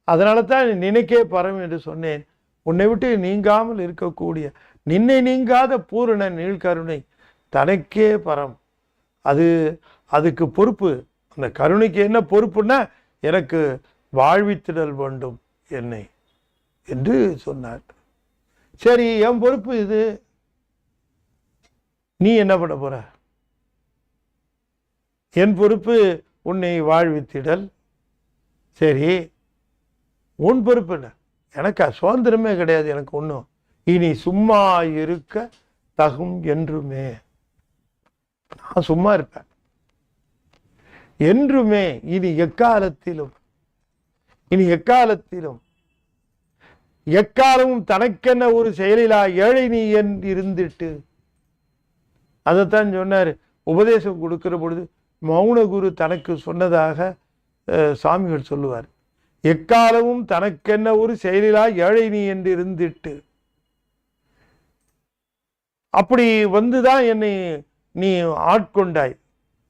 Speaker 1: அதனால தான் நினைக்கே பரம் என்று சொன்னேன். உன்னை விட்டு நீங்காமல் இருக்கக்கூடிய நின்னை நீங்காத பூரண நீள் கருணை தனக்கே பரம். அதுக்கு பொறுப்பு. அந்த கருணைக்கு என்ன பொறுப்புன்னா, எனக்கு வாழ்வித்திடல் வேண்டும் என்னை என்று சொன்னார். சரி, என் பொறுப்பு இது, நீ என்ன பண்ண போற? என் பொறுப்பு உன்னை வாழ்வித்திடல். சரி, உன் பொறுப்பு என்ன? எனக்கு சுதந்திரமே கிடையாது, எனக்கு ஒன்றும். இனி சும்மா இருக்க தகும் என்றுமே. நான் சும்மா இருப்பேன் என்றுமே. இனி எக்காலமும் தனக்கென்ன ஒரு செயலிலா ஏழை நீ இருந்துட்டு. அதைத்தான் சொன்னார். உபதேசம் கொடுக்கிற பொழுது மௌன குரு தனக்கு சொன்னதாக சாமிகள் சொல்லுவார். எக்காலமும் தனக்கென்ன ஒரு செயலிலா ஏழை நீ என்று இருந்துட்டு. அப்படி வந்துதான் என்னை நீ ஆட்கொண்டாய்,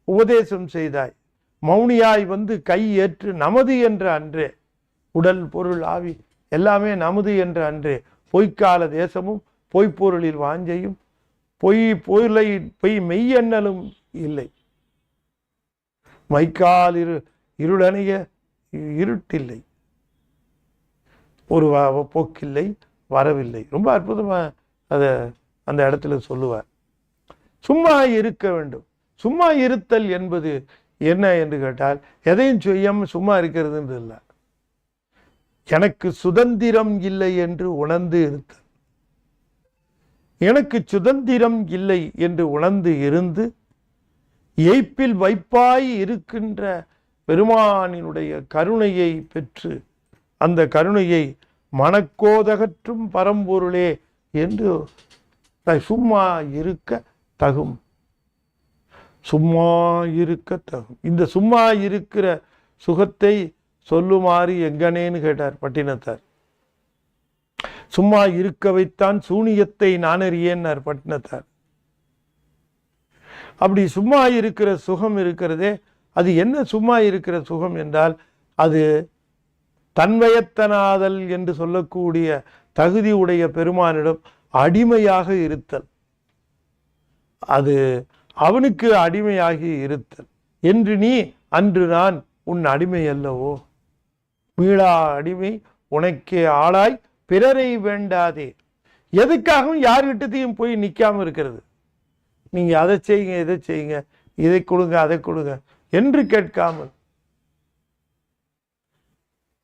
Speaker 1: உபதேசம் செய்தாய். மௌனியாய் வந்து கை ஏற்று நமது என்ற அன்றே, உடல் பொருள் ஆவி எல்லாமே நமது என்ற அன்றே, பொய்க்கால தேசமும் பொய்ப்பொருளில் வாஞ்சையும் பொய் மெய்யெண்ணலும் இல்லை. மைக்கால் இருளணைய இருட்டில்லை, ஒரு போக்கில்லை, வரவில்லை. ரொம்ப அற்புதமா அந்த இடத்துல சொல்லுவார். சும்மா இருக்க வேண்டும். சும்மா இருத்தல் என்பது என்ன என்று கேட்டால், எதையும் செய்யாம சும்மா இருக்கிறது இல்லை. எனக்கு சுதந்திரம் இல்லை என்று உணர்ந்து இருத்தல். எனக்கு சுதந்திரம் இல்லை என்று உணர்ந்து இருந்து ஏய்ப்பில் வைப்பாய் இருக்கின்ற பெருமானினுடைய கருணையை பெற்று அந்த கருணையை மனக்கோதகற்றும் பரம்பொருளே என்று சும்மா இருக்க தகும். சும்மா இருக்க தகும். இந்த சும்மா இருக்கிற சுகத்தை சொல்லுமாறு எங்கனேன்னு கேட்டார் பட்டினத்தார். சும்மா இருக்க வைத்தான் சூனியத்தை நானறியேன்னார் பட்டினத்தார். அப்படி சும்மா இருக்கிற சுகம் இருக்கிறதே, அது என்ன சும்மா இருக்கிற சுகம் என்றால், அது தன்வயத்தனாதல் என்று சொல்லக்கூடிய தகுதி உடைய பெருமானிடம் அடிமையாக இருத்தல். அது அவனுக்கு அடிமையாகி இருத்தல். என்று நீ அன்று நான் உன் அடிமை அல்லவோ, மீளா அடிமை உனக்கே ஆளாய் பிறரை வேண்டாதே. எதுக்காகவும் யார்கிட்டத்தையும் போய் நிற்காம இருக்கிறது. நீங்க அதை செய்யுங்க, இதை செய்யுங்க, இதை கொடுங்க, அதை கொடுங்க என்று கேட்காமல்,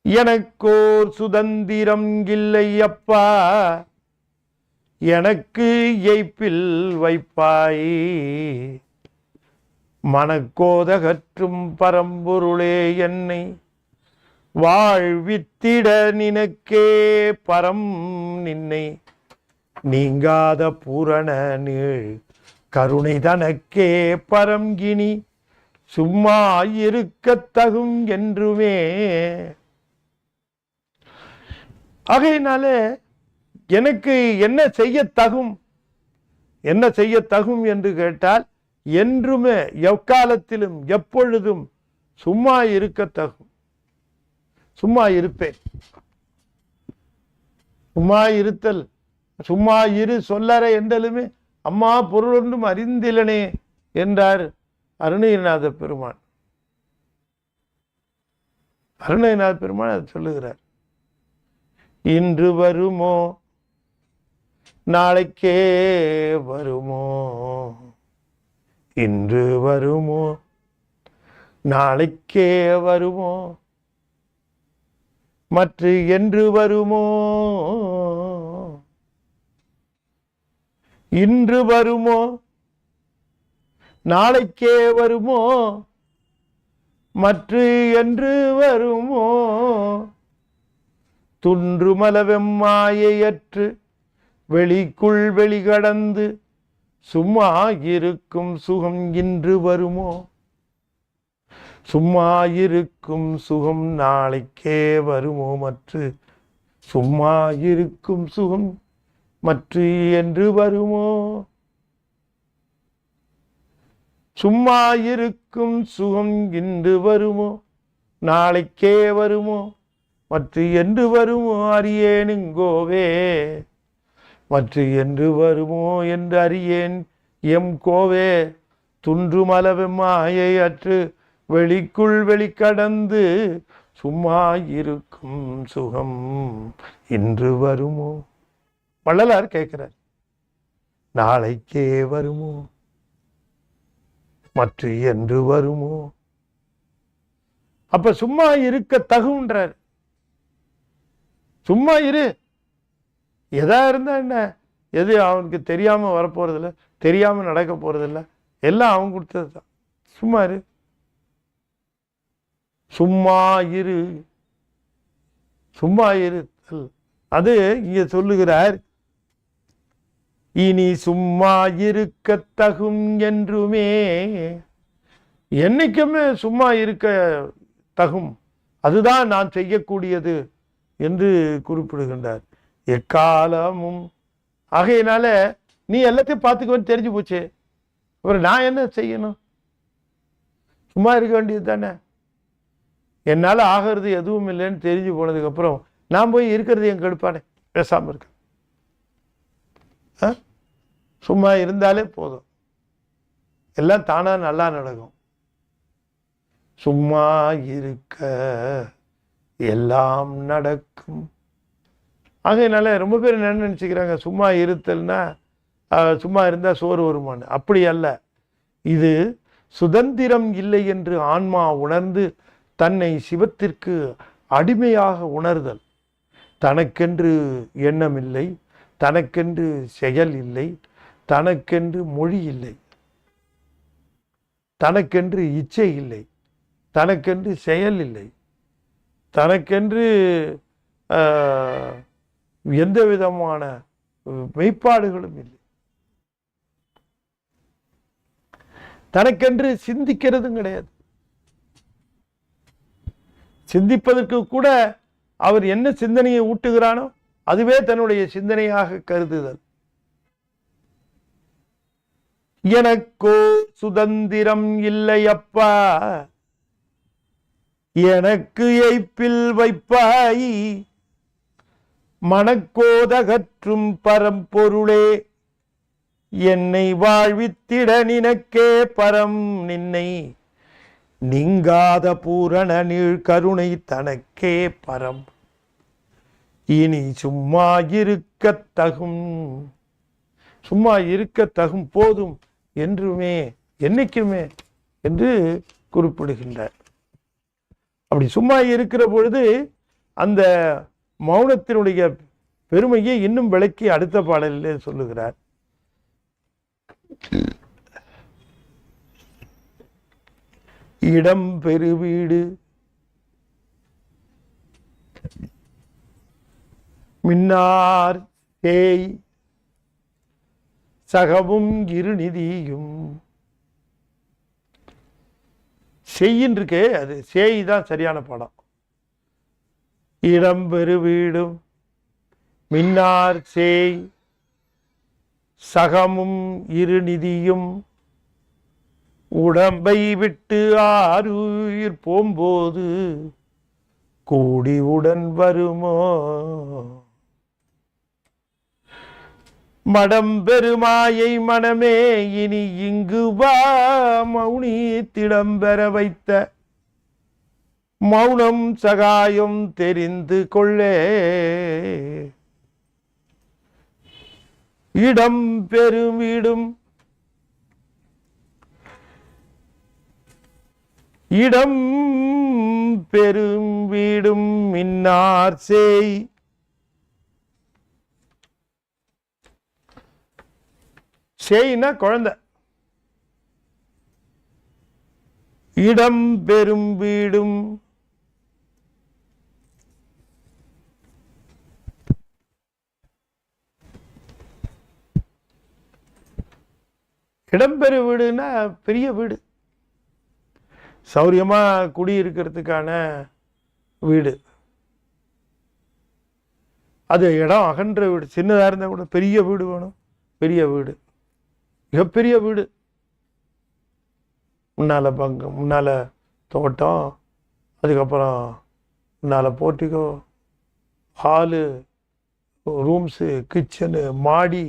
Speaker 1: எனக்கோர் சுதந்திரம் இல்லை அப்பா, எனக்கு எய்ப்பில் வைப்பாய், மனக்கோதகற்றும் பரம்பொருளே என்னை வாழ்வித்திட நினக்கே பரம் நின்னை நீங்காத பூரண நீள் கருணை தனக்கே பரம்கினி சும்மா இருக்கத்தகும் என்றுமே. ஆகையினால எனக்கு என்ன செய்யத்தகும், என்ன செய்யத்தகும் என்று கேட்டால், என்றுமே எக்காலத்திலும் எப்பொழுதும் சும்மா இருக்கத்தகும். சும்மா இருப்பேன். சும்மா இருத்தல், சும்மா இரு சொல்லற என்றலுமே அம்மா பொருள் ஒன்றும் அறிந்திலனே என்றார் அருணகிரிநாத பெருமான். அருணகிரிநாத பெருமான் அதை சொல்லுகிறார். இன்று வருமோ நாளைக்கே வருமோ, இன்று வருமோ நாளைக்கே வருமோ, மற்ற என்று வருமோ, இன்று வருமோ நாளைக்கே வருமோ, மற்ற என்று வருமோ, துன்று மலவெம்மாயையற்று வெளிக்குள் வெளிகடந்து சும்மா இருக்கும் சுகம் இன்று வருமோ, சும்மா இருக்கும் சுகம் நாளைக்கே வருமோ, மற்ற சும்மா இருக்கும் சுகம் மற்ற என்று வருமோ, சும்மா இருக்கும் சுகம் இன்று வருமோ, நாளைக்கே வருமோ, மற்ற என்று வருமோ அறியேனுங்கோவே, மற்ற என்று வருமோ என்று அறியேன் எம் கோவே, துன்று மலவெம்மாயை அற்று வெளிக்குள் வெளிக்கடந்து சும்மா இருக்கும் சுகம் இன்று வருமோ. வள்ளலார் கேட்கிறார், நாளைக்கே வருமோ, மற்ற என்று வருமோ. அப்ப சும்மா இருக்க தகுன்றார். சும்மா இரு, எதா இருந்தா என்ன, எது அவனுக்கு தெரியாம வரப்போறதில்ல, தெரியாம நடக்க போறதில்ல, எல்லாம் அவன் கொடுத்தது தான். சும்மா இரு, சும்மா இரு, சும்மா இரு. அது இங்க சொல்லுகிறார், இனி சும்மா இருக்க தகும் என்றுமே. என்னைக்குமே சும்மா இருக்க தகும், அதுதான் நான் செய்யக்கூடியது என்று குறிப்பிடுகின்றார். எக்காலமும். ஆகையினால நீ எல்லாத்தையும் பார்த்துக்கோன்னு தெரிஞ்சு போச்சு, அப்புறம் நான் என்ன செய்யணும்? சும்மா இருக்க வேண்டியது தானே. என்னால் ஆகிறது எதுவும் இல்லைன்னு தெரிஞ்சு போனதுக்கப்புறம் நான் போய் இருக்கிறது என் கெடுப்பானே, பேசாமல் இருக்க. சும்மா இருந்தாலே போதும், எல்லாம் தானா நல்லா நடக்கும். சும்மா இருக்க எல்லாம் நடக்கும். ஆகையினால ரொம்ப பேர் என்ன நினச்சிக்கிறாங்க, சும்மா இருத்தல்னா சும்மா இருந்தால் சோறு வருமானு. அப்படி அல்ல. இது சுதந்திரம் இல்லை என்று ஆன்மா உணர்ந்து தன்னை சிவத்திற்கு அடிமையாக உணர்தல். தனக்கென்று எண்ணம் இல்லை, தனக்கென்று செயல் இல்லை, தனக்கென்று மொழி இல்லை, தனக்கென்று இச்சை இல்லை, தனக்கென்று செயல் இல்லை, தனக்கென்று எந்த விதமான மெய்ப்பாடுகளும் இல்லை. தனக்கென்று சிந்திக்கிறதும் கிடையாது. சிந்திப்பதற்கு கூட அவர் என்ன சிந்தனையை ஊட்டுகிறானோ அதுவே தன்னுடைய சிந்தனையாக கருதுதல். எனக்கோ சுதந்திரம் இல்லை அப்பா, எனக்கு எய்ப்பில் வைப்பாய், மனக்கோதகற்றும் பரம்பொருளே, என்னை வாழ்வித்திட நினக்கே பரம் நின்னை, நீங்காத பூரண நீள் கருணை தனக்கே பரம், இனி சும்மா இருக்கத்தகும், சும்மா இருக்கத்தகும் போதும் என்றுமே என்னைக்குமே என்று குறிப்பிடுகின்றார். அப்படி சும்மா இருக்கிற பொழுது அந்த மௌனத்தினுடைய பெருமையை இன்னும் விளக்கி அடுத்த பாடலிலே சொல்லுகிறார். இடம் பெருவீடு மின்னார் தேய் சகமும் இருநிதியும். செய்யின் இருக்கே, அது சேய் தான் சரியான படம். இடம் பெருவீடும் மின்னார் சேய் சகமும் இருநிதியும், உடம்பை விட்டு ஆருயிர் போம்போது கூடி உடன் வருமோ, மடம் பெருமாயை மனமே இனி இங்கு வா, மௌனி திடம்பெற வைத்த மௌனம் சகாயம் தெரிந்து கொள்ளே, இடம் பெரும் வீடும் இடம் பெரும் வீடும் மின்னார் சேய். சேய்னா குழந்தை. இடம் பெரும் வீடும் இடம்பெரு வீடுன்னா பெரிய வீடு, சௌரியமா குடியிருக்கிறதுக்கான வீடு. அது இடம் அகன்ற வீடு. சின்னதா இருந்தா கூட பெரிய வீடு வேணும். பெரிய வீடு, மிகப்பெரிய வீடு. முன்னால பங்கு, முன்னால தோட்டம், அதுக்கப்புறம் முன்னால போர்ட்டிகோ, ஹாலு, ரூம்ஸு, கிச்சனு, மாடி.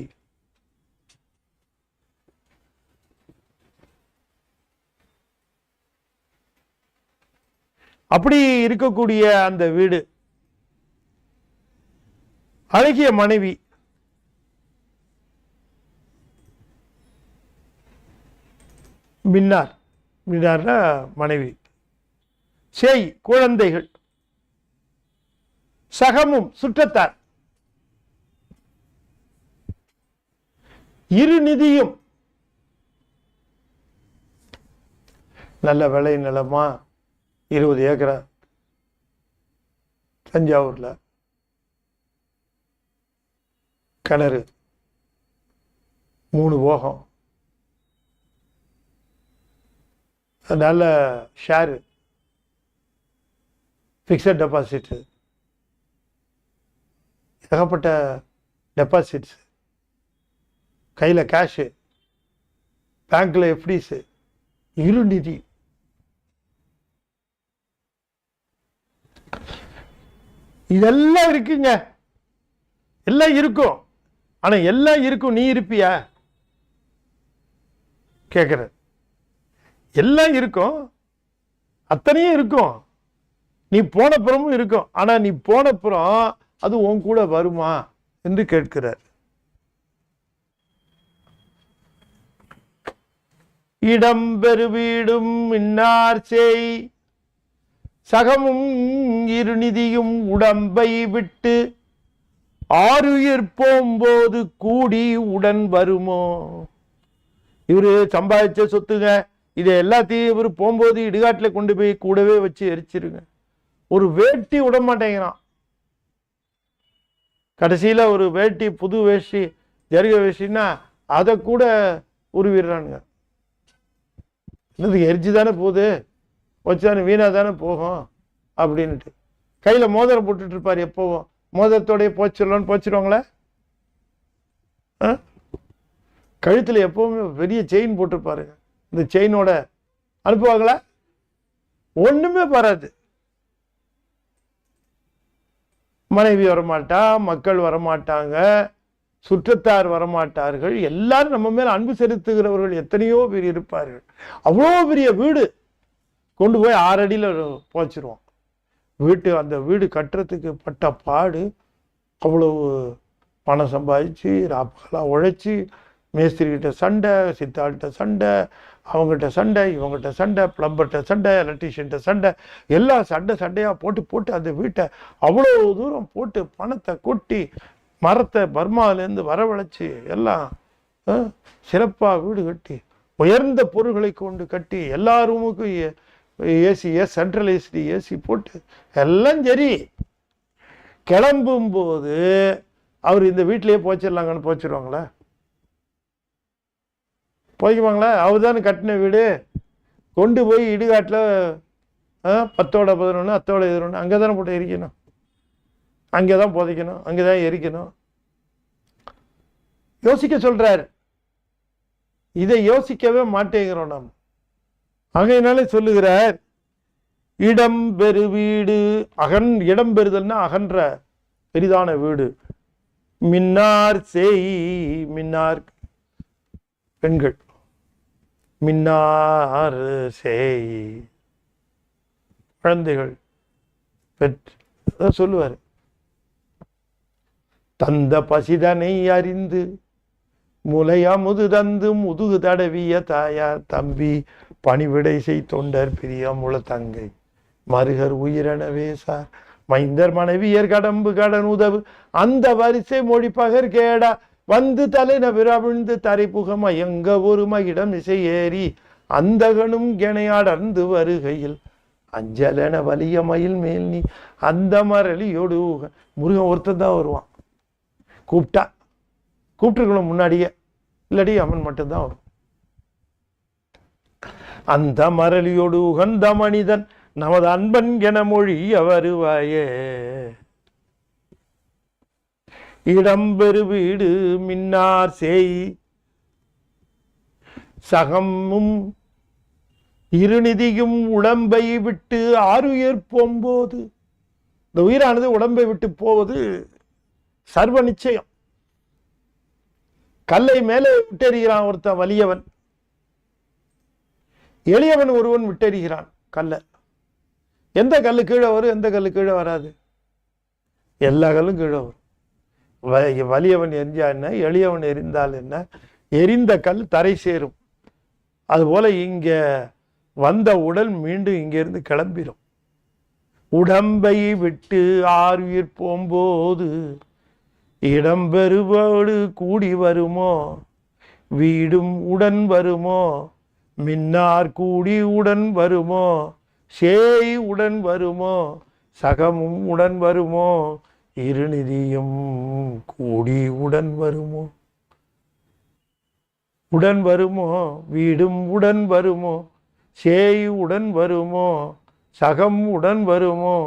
Speaker 1: அப்படி இருக்கக்கூடிய அந்த வீடு, அழகிய மனைவி, மின்னார், மின்னார்னா மனைவி, சேய் குழந்தைகள், சகமும் சுற்றத்தார், இருநிதியும், நல்ல விளை நிலமா, 20 ஏக்கரா தஞ்சாவூர்ல, கிணறு, 3 போகம், நல்ல ஷேரு, ஃபிக்ஸட் டெபாசிட், ஏகப்பட்ட டெபாசிட்ஸ், கையில் கேஷு, பேங்க்ல எஃப்டிஸு, இருநிதி. இதெல்லாம் இருக்குங்க. எல்லாம் இருக்கும். ஆனா எல்லாம் இருக்கும், நீ இருப்பியா கேக்குற? எல்லாம் இருக்கும், அத்தனையும் இருக்கும், நீ போனப்புறமும் இருக்கும். ஆனா நீ போனப்புறம் அது உன் கூட வருமா என்று கேட்கிறார். இடம் பெரு வீடும் இன்னார் செய் சகமும் இருநிதியும் உடம்பை விட்டு ஆருயிர் போம்போது கூடி உடன் வருமோ. இவரு சம்பாதிச்ச சொத்துங்க, இதை எல்லாத்தையும் இவர் போகும்போது இடுகாட்டில் கொண்டு போய் கூடவே வச்சு எரிச்சிருங்க. ஒரு வேட்டி விட மாட்டேங்கிறான். கடைசியில் ஒரு வேட்டி, புது வேஷ்டி, ஜருக வேஷ்டின்னா அதை கூட உருவிடுறானுங்க. இன்னதுக்கு எரிச்சு தானே போகுது, வச்சானு வீணாக தானே போகும் அப்படின்ட்டு. கையில் மோதிரம் போட்டுட்டு இருப்பார் எப்போவும், மோதிரத்தோடைய போச்சிருவாங்களே. கழுத்தில் எப்பவுமே பெரிய செயின் போட்டிருப்பாருங்க, இந்த செயினோட அனுப்புவாங்களா? ஒண்ணுமே வராது. மனைவி வரமாட்டா, மக்கள் வரமாட்டாங்க, சுற்றத்தார் வரமாட்டார்கள். எல்லாரும் நம்ம மேல அன்பு செலுத்துகிறவர்கள் எத்தனையோ பேர் இருப்பார்கள். அவ்வளோ பெரிய வீடு கொண்டு போய் 6 அடியில் போச்சிருவோம். அந்த வீடு கட்டுறதுக்கு பட்ட பாடு, அவ்வளவு பணம் சம்பாதிச்சு ராப்பகலாக உழைச்சி, மேஸ்திரிகிட்ட சண்டை, சித்தாள்கிட்ட சண்டை, அவங்ககிட்ட சண்டை, இவங்ககிட்ட சண்டை, பிளம்பர்கிட்ட சண்டை, எலக்ட்ரிஷியன்கிட்ட சண்டை, எல்லாம் சண்டையாக போட்டு அந்த வீட்டை அவ்வளோ தூரம் போட்டு பணத்தை கொட்டி மரத்தை பர்மாவிலேருந்து வரவழைச்சி எல்லாம் சிறப்பாக வீடு கட்டி உயர்ந்த பொருள்களை கொண்டு கட்டி எல்லா ரூமுக்கும் ஏசி, சென்ட்ரல் ஏசி போட்டு எல்லாம் சரி. கிளம்பும்போது அவர் இந்த வீட்டிலேயே போச்சிடலாங்கன்னு போச்சிருவாங்களா? போய்க்குவாங்களா? அவர் தானே கட்டின வீடு. கொண்டு போய் இடுகாட்டில் 10ஓட 11, 10ஓட 11 அங்கே தானே போட்டு எரிக்கணும், அங்கே தான் புதைக்கணும், அங்கே தான் எரிக்கணும். யோசிக்க சொல்றார். இதை யோசிக்கவே மாட்டேங்கிறோம் நாம். ஆகையினாலே சொல்லுகிறார், இடம் பெரு வீடு. இடம் பெறுதல்னா அகன்ற பெரிதான வீடு. மின்னார் செய், மின்னார் பெண்கள், மின்னார் செய் குழந்தைகள் சொல்லுவார். தந்த பசிதனை அறிந்து முலையமுது தந்து முதுகு தடவிய தாயார் தம்பி பணிவிடை செய் தொண்டர் பிரியமுள தங்கை மருகர் உயிரெனவே சார் மைந்தர் மனைவியர் கடம்பு கடன் உதவு அந்த வரிசை மொழி பகர் கேடா வந்து தலைநவிழந்து தரைப்புகம் எங்க ஒரு மகிடம் இசை ஏறி அந்தகனும் கெனையாடர்ந்து வருகையில் அஞ்சலென வலிய மயில் மேல் நீ அந்த மரளியோடு. முருகன் ஒருத்தன் தான் வருவான், கூப்பிட்டுருக்கணும் முன்னாடியே, இல்லாடி அவன் மட்டும்தான் வரும். அந்த மரளியோடு உகந்த மனிதன் நமது அன்பன் என மொழிய வருவாயே. இடம்பெரு வீடு மின்னார் செய் சகமும் இருநிதியும் உடம்பை விட்டு ஆறுயிர் போம்போது. இந்த உயிரானது உடம்பை விட்டு போவது சர்வ நிச்சயம். கல்லை மேலே விட்டெறிகிறான் ஒருத்தன் வலியவன், எளியவன் ஒருவன் விட்டெறிகிறான் கல்லை. எந்த கல்லு கீழே வரும், எந்த கல்லு கீழே வராது? எல்லா கல்லும் கீழே வரும். வலியவன் எரிஞ்சா என்ன, எளியவன் எரிந்தால் என்ன, எரிந்த கல் தரை சேரும். அதுபோல இங்க வந்த உடல் மீண்டும் இங்கிருந்து கிளம்பிடும். உடம்பை விட்டு ஆறுயிர் போம்போது இடம்பெறுவோடு கூடி வருமோ, வீடும் உடன் வருமோ, மின்னார் கூடி உடன் வருமோ, சேய் உடன் வருமோ, சகமும் உடன் வருமோ, இருநிதியும் கூடி உடன் வருமோ, உடன் வருமோ, வீடும் உடன் வருமோ, சேய் உடன் வருமோ, சகம் உடன் வருமோ,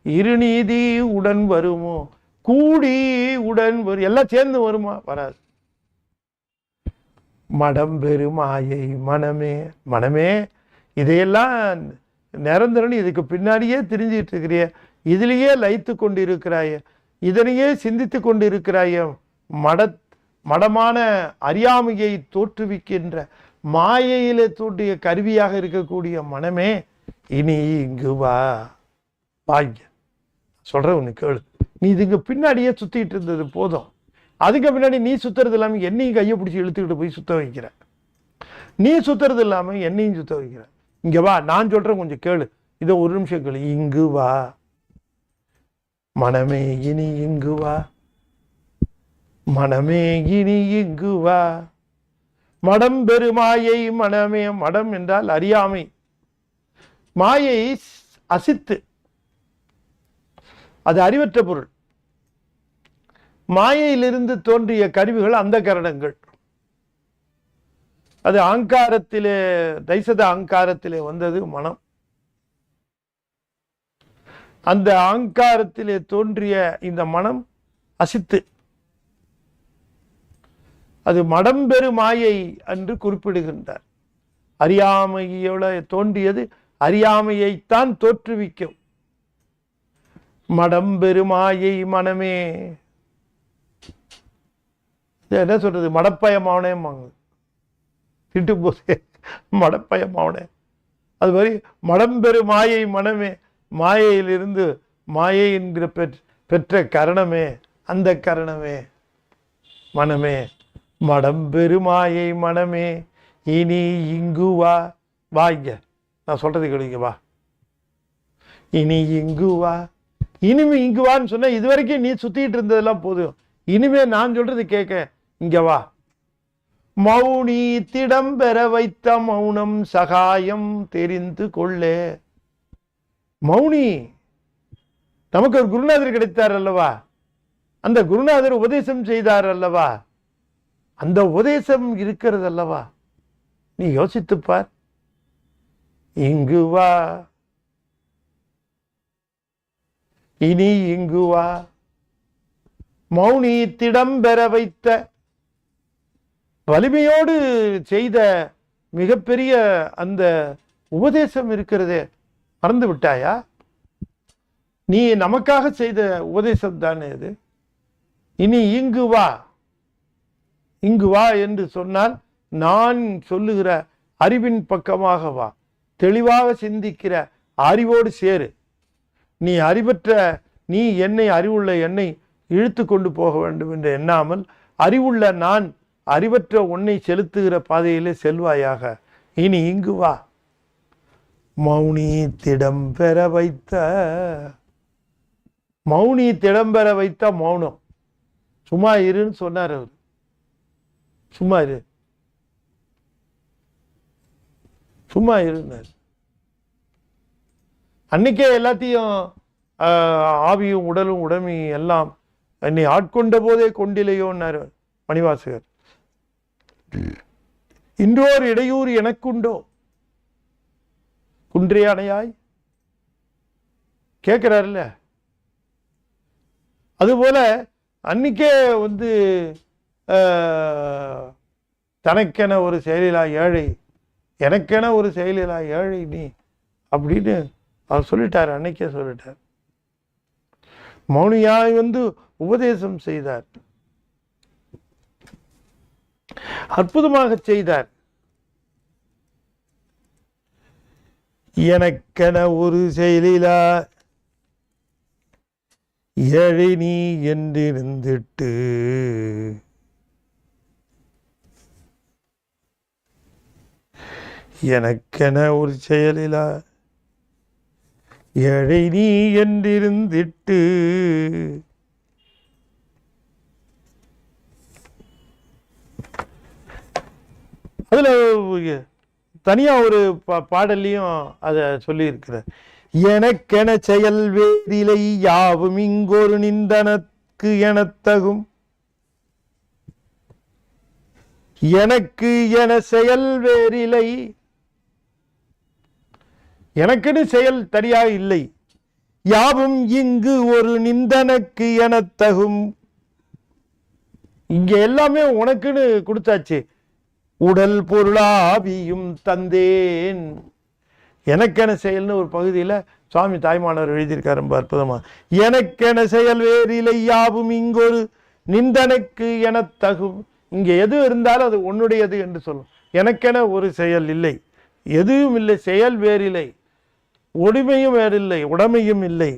Speaker 1: இருநீதி உடன் வருமோ, கூடி உடன் வரும். எல்லாம் சேர்ந்து வருமா? வராது. மடம் பெருமாயை மனமே, மனமே இதையெல்லாம் நிரந்தரன் இதுக்கு பின்னாடியே தெரிஞ்சிட்டு இருக்கிறிய, இதிலேயே லயித்து கொண்டு இருக்கிறாய, இதனையே சிந்தித்து கொண்டு இருக்கிறாய, மடமான அறியாமையை தோற்றுவிக்கின்ற மாயையிலே தோன்றிய கருவியாக இருக்கக்கூடிய மனமே, இனி இங்கு வா. பாக்ய சொல்ற ஒன்று கேளு. நீ இதுங்க பின்னாடியே சுத்திட்டு இருந்தது போதும். அதுக்கு பின்னாடி நீ சுத்துறது இல்லாம என்னையும் கையை பிடிச்சி இழுத்துக்கிட்டு போய் சுத்த வைக்கிற. நீ சுத்துறது இல்லாம என்னையும் சுத்த வைக்கிற. இங்க வா, நான் சொல்றேன், கொஞ்சம் கேளு. இதை ஒரு நிமிஷம் கேளு. இங்கு வா மனமே, இனி இங்கு வா மனமே, இனி இங்கு வா. மடம் பெருமாயை மனமே. மடம் என்றால் அறியாமை, மாயை அசித்து, அது அறிவற்ற பொருள். மாயையிலிருந்து தோன்றிய கருவிகள் அந்த கரணங்கள். அது ஆங்காரத்திலே, தைசத ஆங்காரத்திலே வந்தது மனம். அந்த ஆங்காரத்திலே தோன்றிய இந்த மனம் அசித்து, அது மடம்பெரு மாயை என்று குறிப்பிடுகின்றார். அறியாமையோட தோன்றியது அறியாமையைத்தான் தோற்றுவிக்கும். மடம்பெரு மாயை மனமே, என்ன சொல்றது, மடப்பயமாவனே திட்டு போதே மடப்பயமாவனே. அது மாதிரி மடம்பெரு மாயை மனமே, மாயையிலிருந்து மாயை என்கிற பெற்ற கரணமே, அந்த கரணமே மனமே. மடம்பெரு மாயை மனமே இனி இங்கு வா. இங்க நான் சொல்றது கேளுங்க, வா. இனி இங்கு வா. இனிமே இங்கு வான்னு சொன்ன, இதுவரைக்கும் நீ சுத்திட்டு இருந்ததெல்லாம் போதும், இனிமே நான் சொல்றது கேட்க, இங்க வா. மௌனி திடம் பெற வைத்த மௌனம் சகாயம் தெரிந்து கொள்ளே. மௌனி, நமக்கு ஒரு குருநாதர் கிடைத்தார் அல்லவா, அந்த குருநாதர் உபதேசம் செய்தார் அல்லவா, அந்த உபதேசம் இருக்கிறது அல்லவா, நீ யோசித்துப்பார். இங்கு வா, இனி இங்கு வா. மௌனி திடம் பெற வைத்த, வலிமையோடு செய்த மிகப்பெரிய அந்த உபதேசம் இருக்கிறதே, மறந்து விட்டாயா? நீ நமக்காக செய்த உபதேசம் தானே இது. இனி இங்கு வா. இங்கு வா என்று சொன்னால் நான் சொல்லுகிற அறிவின் பக்கமாக வா. தெளிவாக சிந்திக்கிற அறிவோடு சேரு. நீ அறிவற்ற நீ என்னை, அறிவுள்ள என்னை இழுத்து கொண்டு போக வேண்டும் என்று எண்ணாமல், அறிவுள்ள நான் அறிவற்ற உன்னை செலுத்துகிற பாதையிலே செல்வாயாக. இனி இங்கு வா. மௌனி திடம் பெற வைத்த, மௌனி திடம் பெற வைத்த மௌனம். சும்மா இருன்னு சொன்னார் அவர். சும்மா இரு, சும்மா இருந்தார். அன்னைக்கே எல்லாத்தையும் ஆவியும் உடலும் உடமை எல்லாம் என்னை ஆட்கொண்ட போதே கொண்டிலையோன்னாரு மணிவாசகர். இன்றோர் இடையூறு எனக்குண்டோ குன்றே அணையாய் கேட்கிறாருல்ல. அதுபோல அன்னைக்கே தனக்கென ஒரு செயலிலா ஏழை, எனக்கென ஒரு செயலிலா ஏழை நீ அப்படின்னு அவர் சொல்லிட்டார். அன்னைக்கே சொல்லிட்டார். மௌனியாய் உபதேசம் செய்தார், அற்புதமாக செய்தார். எனக்கென ஒரு செயலிலா ஏழை நீ என்றிருந்திட்டு எனக்கென ஒரு செயலிலா ஏழை நீ என்றிருந்திட்டு அதுல தனியா ஒரு பாடல்லையும் அதை சொல்லி இருக்கிறார். எனக்கென செயல் வேறிலை யாவும் இங்கொரு நிந்தனக்கு எனத்தகும். எனக்கு என செயல் வேறிலை, எனக்குன்னு செயல் தனியாக இல்லை. யாவும் இங்கு ஒரு நிந்தனக்கு எனத்தகும். இங்க எல்லாமே உனக்குன்னு கொடுத்தாச்சு. உடல் பொருளாவியும் தந்தேன். எனக்கென செயல்னு ஒரு பகுதியில் சுவாமி தாய்மானவர் எழுதியிருக்கார் ரொம்ப அற்புதமா. எனக்கென செயல் வேறிலை யாவும் இங்கொரு நிந்தனக்கு எனத்தகும். இங்கே எது இருந்தாலும் அது உன்னுடையது என்று சொல்லும். எனக்கென ஒரு செயல் இல்லை, எதுவும் இல்லை, செயல் வேறில்லை, ஒடுமையும் வேறில்லை, உடமையும் இல்லை.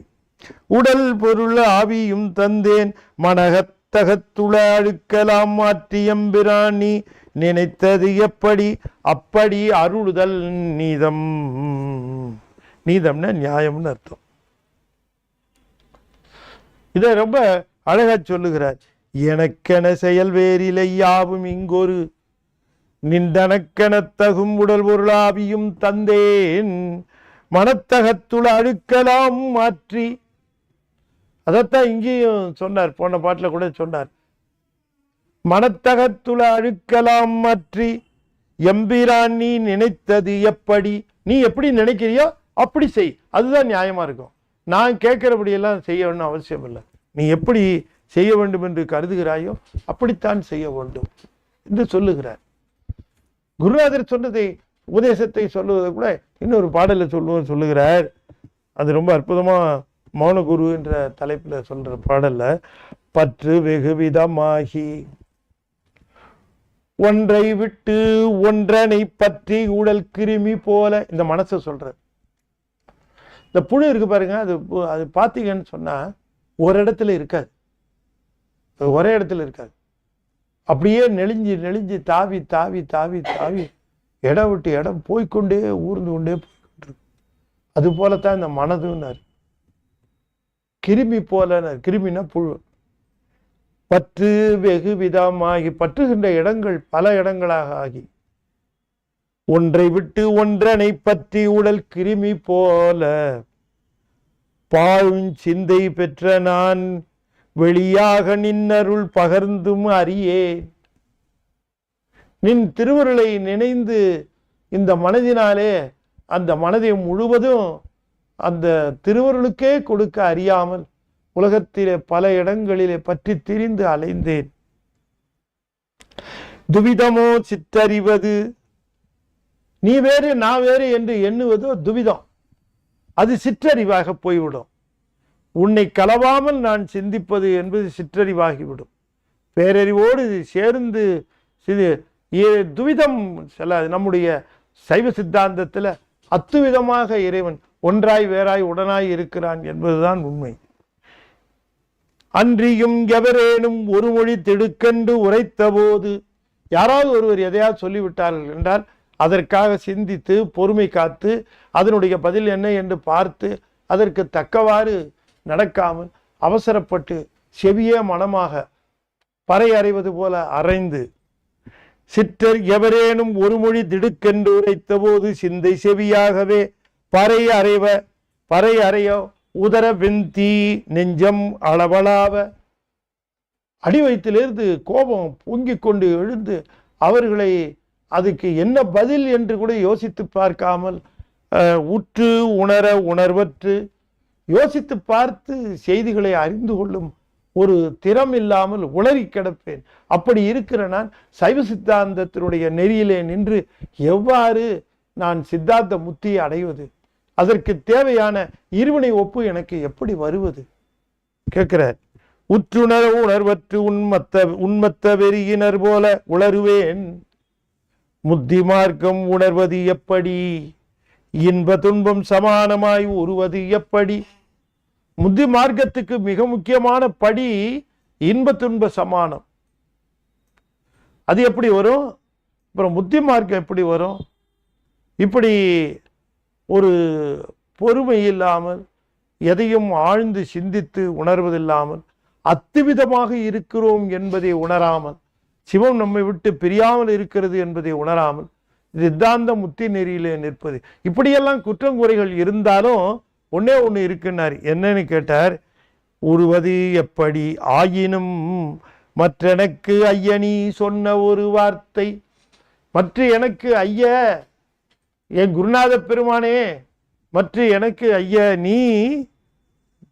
Speaker 1: உடல் பொருள் ஆவியும் தந்தேன் மனகத்தகத்துள அழுக்கலாம் மாற்றியம்பிராணி நினைத்தது எப்படி அப்படி அருளுதல் நீதம். நீதம்னா நியாயம்னு அர்த்தம். இதை ரொம்ப அழகா சொல்லுகிறார். எனக்கென செயல் வேறிலை யாவும் இங்கொரு நின்றனக்கெனத்தகும் உடல் பொருளாவியும் தந்தேன் மனத்தகத்துள் அழுக்கலாம் மாற்றி. அதைத்தான் இங்கேயும் சொன்னார், போன பாட்டில் கூட சொன்னார். மனத்தகத்துள அழுக்கலாம் மாற்றி எம்பிரான் நீ நினைத்தது எப்படி, நீ எப்படி நினைக்கிறியோ அப்படி செய், அதுதான் நியாயமா இருக்கும். நான் கேட்கிறபடியெல்லாம் செய்ய வேணும் அவசியம் இல்லை. நீ எப்படி செய்ய வேண்டும் என்று கருதுகிறாயோ அப்படித்தான் செய்ய வேண்டும் என்று சொல்லுகிறார். குருநாதர் சொன்னதை, உபதேசத்தை சொல்லுவதை கூட இன்னொரு பாடலை சொல்லுகிறார். அது ரொம்ப அற்புதமா மௌன குரு என்ற தலைப்புல சொல்ற பாடல்ல, பற்று வெகு விதமாகி ஒன்றை விட்டு ஒன்றனை பற்றி உடல் கிருமி போல, இந்த மனசை சொல்ற. இந்த புழு இருக்கு பாருங்க, அது பார்த்தீங்கன்னு சொன்னா ஒரு இடத்துல இருக்காது, ஒரே இடத்துல இருக்காது. அப்படியே நெளிஞ்சு நெளிஞ்சு தாவி தாவி தாவி தாவி இடம் விட்டு இடம் போய்கொண்டே ஊர்ந்து கொண்டே போய்கொண்டிருக்கு. அது போலத்தான் இந்த மனதுன்னாரு. கிருமி போல, கிருமினா புழு. பற்று வெகு விதமாகி, பற்றுகின்ற இடங்கள் பல இடங்களாக ஆகி, ஒன்றை விட்டு ஒன்றனை பற்றி உடல் கிருமி போல பாழும் சிந்தை பெற்ற நான் வெளியாக நின்னருள் பகர்ந்தும் அறியேன். நின் திருவருளை நினைந்து இந்த மனதினாலே அந்த மனதை முழுவதும் அந்த திருவருளுக்கே கொடுக்க அறியாமல் உலகத்திலே பல இடங்களிலே பற்றி திரிந்து அலைந்தேன். துவிதமோ சித்தறிவது, நீ வேறு நான் வேறு என்று எண்ணுவதோ துவிதம், அது சிற்றறிவாக போய்விடும். உன்னை கலவாமல் நான் சிந்திப்பது என்பது சிற்றறிவாகிவிடும். பேரறிவோடு சேர்ந்து துவிதம் செல்லாது. நம்முடைய சைவ சித்தாந்தத்தில் அத்துவிதமாக இறைவன் ஒன்றாய் வேறாய் உடனாய் இருக்கிறான் என்பதுதான் உண்மை. அன்றியும் எவரேனும் ஒரு மொழி திடுக்கென்று உரைத்த போது, யாராவது ஒருவர் எதையாவது சொல்லிவிட்டார்கள் என்றால் அதற்காக சிந்தித்து பொறுமை காத்து அதனுடைய பதில் என்ன என்று பார்த்து அதற்கு தக்கவாறு நடக்காமல் அவசரப்பட்டு செவியே மனமாக பறை அறைவது போல அறைந்து, சிற்றர் எவரேனும் ஒரு மொழி திடுக்கென்று உரைத்த போது சிந்தை செவியாகவே பறை அறைய உதர வெந்தி நெஞ்சம் அளவளாவ, அடி வயிற்றிலிருந்து கோபம் பொங்கிக் கொண்டு எழுந்து அவர்களை அதுக்கு என்ன பதில் என்று கூட யோசித்து பார்க்காமல் உற்று உணர உணர்வற்று யோசித்து பார்த்து செய்திகளை அறிந்து கொள்ளும் ஒரு திறம் இல்லாமல் உளறி கிடப்பேன். அப்படி இருக்கிற நான் சைவ சித்தாந்தத்தினுடைய நெறியிலே நின்று எவ்வாறு நான் சித்தாந்த முத்தியை அடைவது, அதற்கு தேவையான இருவினை ஒப்பு எனக்கு எப்படி வருவது கேட்கிறார். உற்றுணர உணர்வற்று உண்மத்த வெறியினர் போல உளருவேன், முத்தி மார்க்கம் உணர்வது எப்படி, இன்ப துன்பம் சமானமாய் உருவது எப்படி. முத்தி மார்க்கத்துக்கு மிக முக்கியமான படி இன்ப துன்ப சமானம். அது எப்படி வரும்? அப்புறம் முத்தி மார்க்கம் எப்படி வரும்? இப்படி ஒரு பொறுமை இல்லாமல் எதையும் ஆழ்ந்து சிந்தித்து உணர்வதில்லாமல் அத்துவிதமாக இருக்கிறோம் என்பதை உணராமல், சிவம் நம்மை விட்டு பிரியாமல் இருக்கிறது என்பதை உணராமல் சித்தாந்த முத்தி நெறியிலே நிற்பது, இப்படியெல்லாம் குற்றங்குறைகள் இருந்தாலும் ஒன்னே ஒன்று இருக்குன்னார். என்னன்னு கேட்டார், உருவது எப்படி ஆயினும் மற்றெனக்கு ஐயனி சொன்ன ஒரு வார்த்தை, மற்ற எனக்கு ஐய என் குருநாத பெருமானே, மற்ற எனக்கு ஐய நீ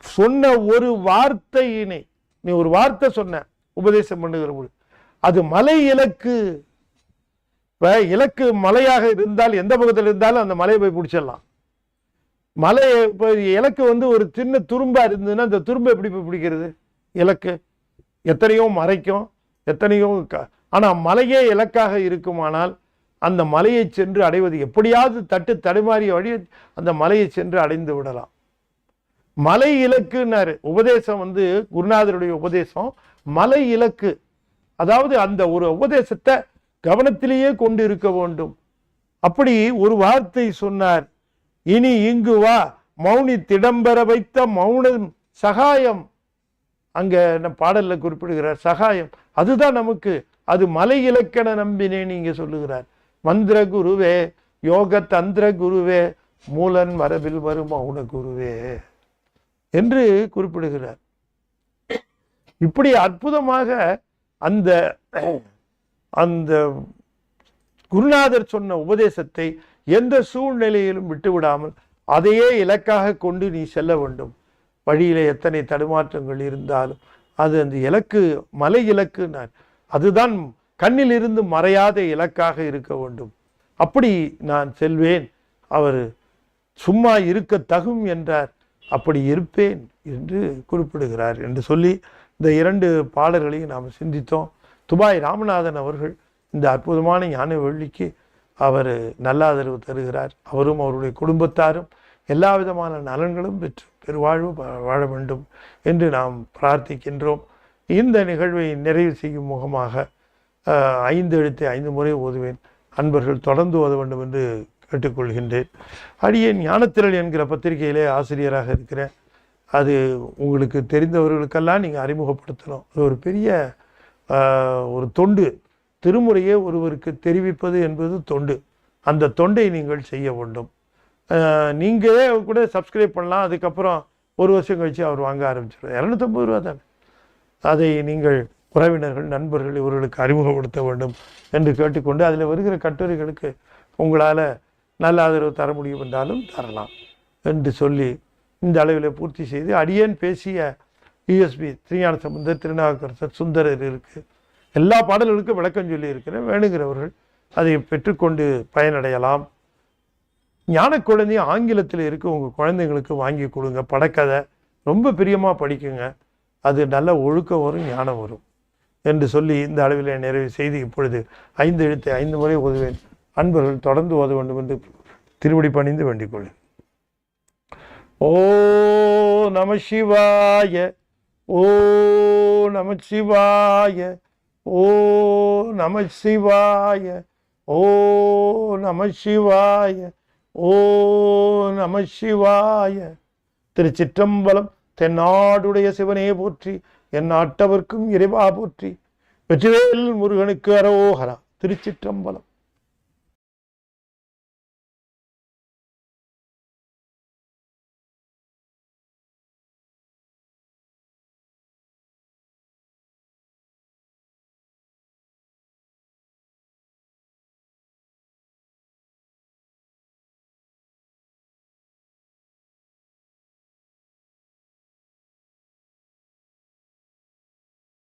Speaker 1: சொன்ன ஒரு வார்த்தையினை, நீ ஒரு வார்த்தை சொன்ன உபதேசம் பண்ணுகிற பொழுது அது மலை இலக்கு. இப்ப இலக்கு மலையாக இருந்தால் எந்த பக்கத்தில் இருந்தாலும் அந்த மலையை போய் பிடிச்சிடலாம். மலை இப்போ இலக்கு ஒரு சின்ன துரும்பா இருந்ததுன்னா அந்த துரும்பை எப்படி போய் பிடிக்கிறது? இலக்கு எத்தனையோ மறைக்கும், எத்தனையோ ஆனால் மலையே இலக்காக இருக்குமானால் அந்த மலையை சென்று அடைவது எப்படியாவது தட்டு தடுமாறிய வழி அந்த மலையை சென்று அடைந்து விடலாம். மலை இலக்குன்னாரு உபதேசம். குருநாதருடைய உபதேசம் மலை இலக்கு. அதாவது அந்த ஒரு உபதேசத்தை கவனத்திலேயே கொண்டு இருக்க வேண்டும். அப்படி ஒரு வார்த்தை சொன்னார், இனி இங்கு வா மௌனி திடம்பெற வைத்த மௌனம் சகாயம். அங்க பாடல்ல குறிப்பிடுகிறார் சகாயம், அதுதான் நமக்கு. அது மலை இலக்கண நம்பினேன் இங்க சொல்லுகிறார். மந்திர குருவே யோக தந்திர குருவே மூலன் மரபில் வரும் மௌன குருவே என்று குறிப்பிடுகிறார். இப்படி அற்புதமாக அந்த அந்த குருநாதர் சொன்ன உபதேசத்தை எந்த சூழ்நிலையிலும் விட்டுவிடாமல் அதையே இலக்காக கொண்டு நீ செல்ல வேண்டும். வழியிலே எத்தனை தடுமாற்றங்கள் இருந்தாலும் அது அந்த இலக்கு மலை இலக்கு, அதுதான் கண்ணில் இருந்து மறையாத இலக்காக இருக்க வேண்டும். அப்படி நான் செல்வேன், அவர் சும்மா இருக்க தகும் என்றார், அப்படி இருப்பேன் என்று குறிப்பிடுகிறார் என்று சொல்லி இந்த 2 பாடல்களையும் நாம் சிந்தித்தோம். துபாய் ராமநாதன் அவர்கள் இந்த அற்புதமான ஞான வெள்ளிக்கு அவர் நல்ல ஆதரவு தருகிறார். அவரும் அவருடைய குடும்பத்தாரும் எல்லா விதமான நலன்களும் பெற்று பெருவாழ்வு வாழ வேண்டும் என்று நாம் பிரார்த்திக்கின்றோம். இந்த நிகழ்வை நிறைவு செய்யும் முகமாக 5 எழுத்தை 5 முறை ஓதுவேன். அன்பர்கள் தொடர்ந்து ஓத வேண்டும் என்று கேட்டுக்கொள்கின்றேன். அடியேன் ஞானத்திரள் என்கிற பத்திரிகையிலே ஆசிரியராக இருக்கிறேன். அது உங்களுக்கு தெரிந்தவர்களுக்கெல்லாம் நீங்கள் அறிமுகப்படுத்தணும். அது ஒரு பெரிய ஒரு தொண்டு. திருமுறையை ஒருவருக்கு தெரிவிப்பது என்பது தொண்டு. அந்த தொண்டை நீங்கள் செய்ய வேண்டும். நீங்களே கூட சப்ஸ்கிரைப் பண்ணலாம். அதுக்கப்புறம் 1 வருஷம் கழித்து அவர் வாங்க ஆரம்பிச்சிடுவார். 250 ரூபா தானே. அதை நீங்கள் உறவினர்கள், நண்பர்கள் இவர்களுக்கு அறிமுகப்படுத்த வேண்டும் என்று கேட்டுக்கொண்டு, அதில் வருகிற கட்டுரைகளுக்கு உங்களால் நல்ல ஆதரவு தர முடியும் என்றாலும் தரலாம் என்று சொல்லி இந்த அளவில் பூர்த்தி செய்து, அடியேன் பேசிய யூஎஸ்பி திருஞான சம்பந்தர், திருநாவுக்கரசர், சுந்தரர் இருக்குது. எல்லா பாடல்களுக்கும் விளக்கம் சொல்லி இருக்கிறேன். வேணுங்கிறவர்கள் அதை பெற்றுக்கொண்டு பயனடையலாம். ஞான குழந்தை ஆங்கிலத்தில் இருக்க உங்கள் குழந்தைங்களுக்கு வாங்கி கொடுங்க. படக்கதை ரொம்ப பிரியமாக படிக்குங்க. அது நல்ல ஒழுக்கம் வரும், ஞானம் வரும் என்று சொல்லி இந்த அளவில் நிறைவு செய்து இப்பொழுது 5 எழுத்தை 5 முறை ஓதுவேன். அன்பர்கள் தொடர்ந்து ஓத வேண்டும் என்று திருவடி பணிந்து வேண்டிக் கொள்ளும். ஓ நம சிவாய, ஓ நம சிவாய, ஓ நம சிவாய, ஓ நம சிவாய, ஓ நம சிவாய. திருச்சிற்றம்பலம். தென்னாடுடைய சிவனே போற்றி, என் நாட்டவர்க்கும் இறைவா போற்றி. வெற்றிவேல் முருகனுக்கு அரோகரா. திருச்சிற்றம்பலம்.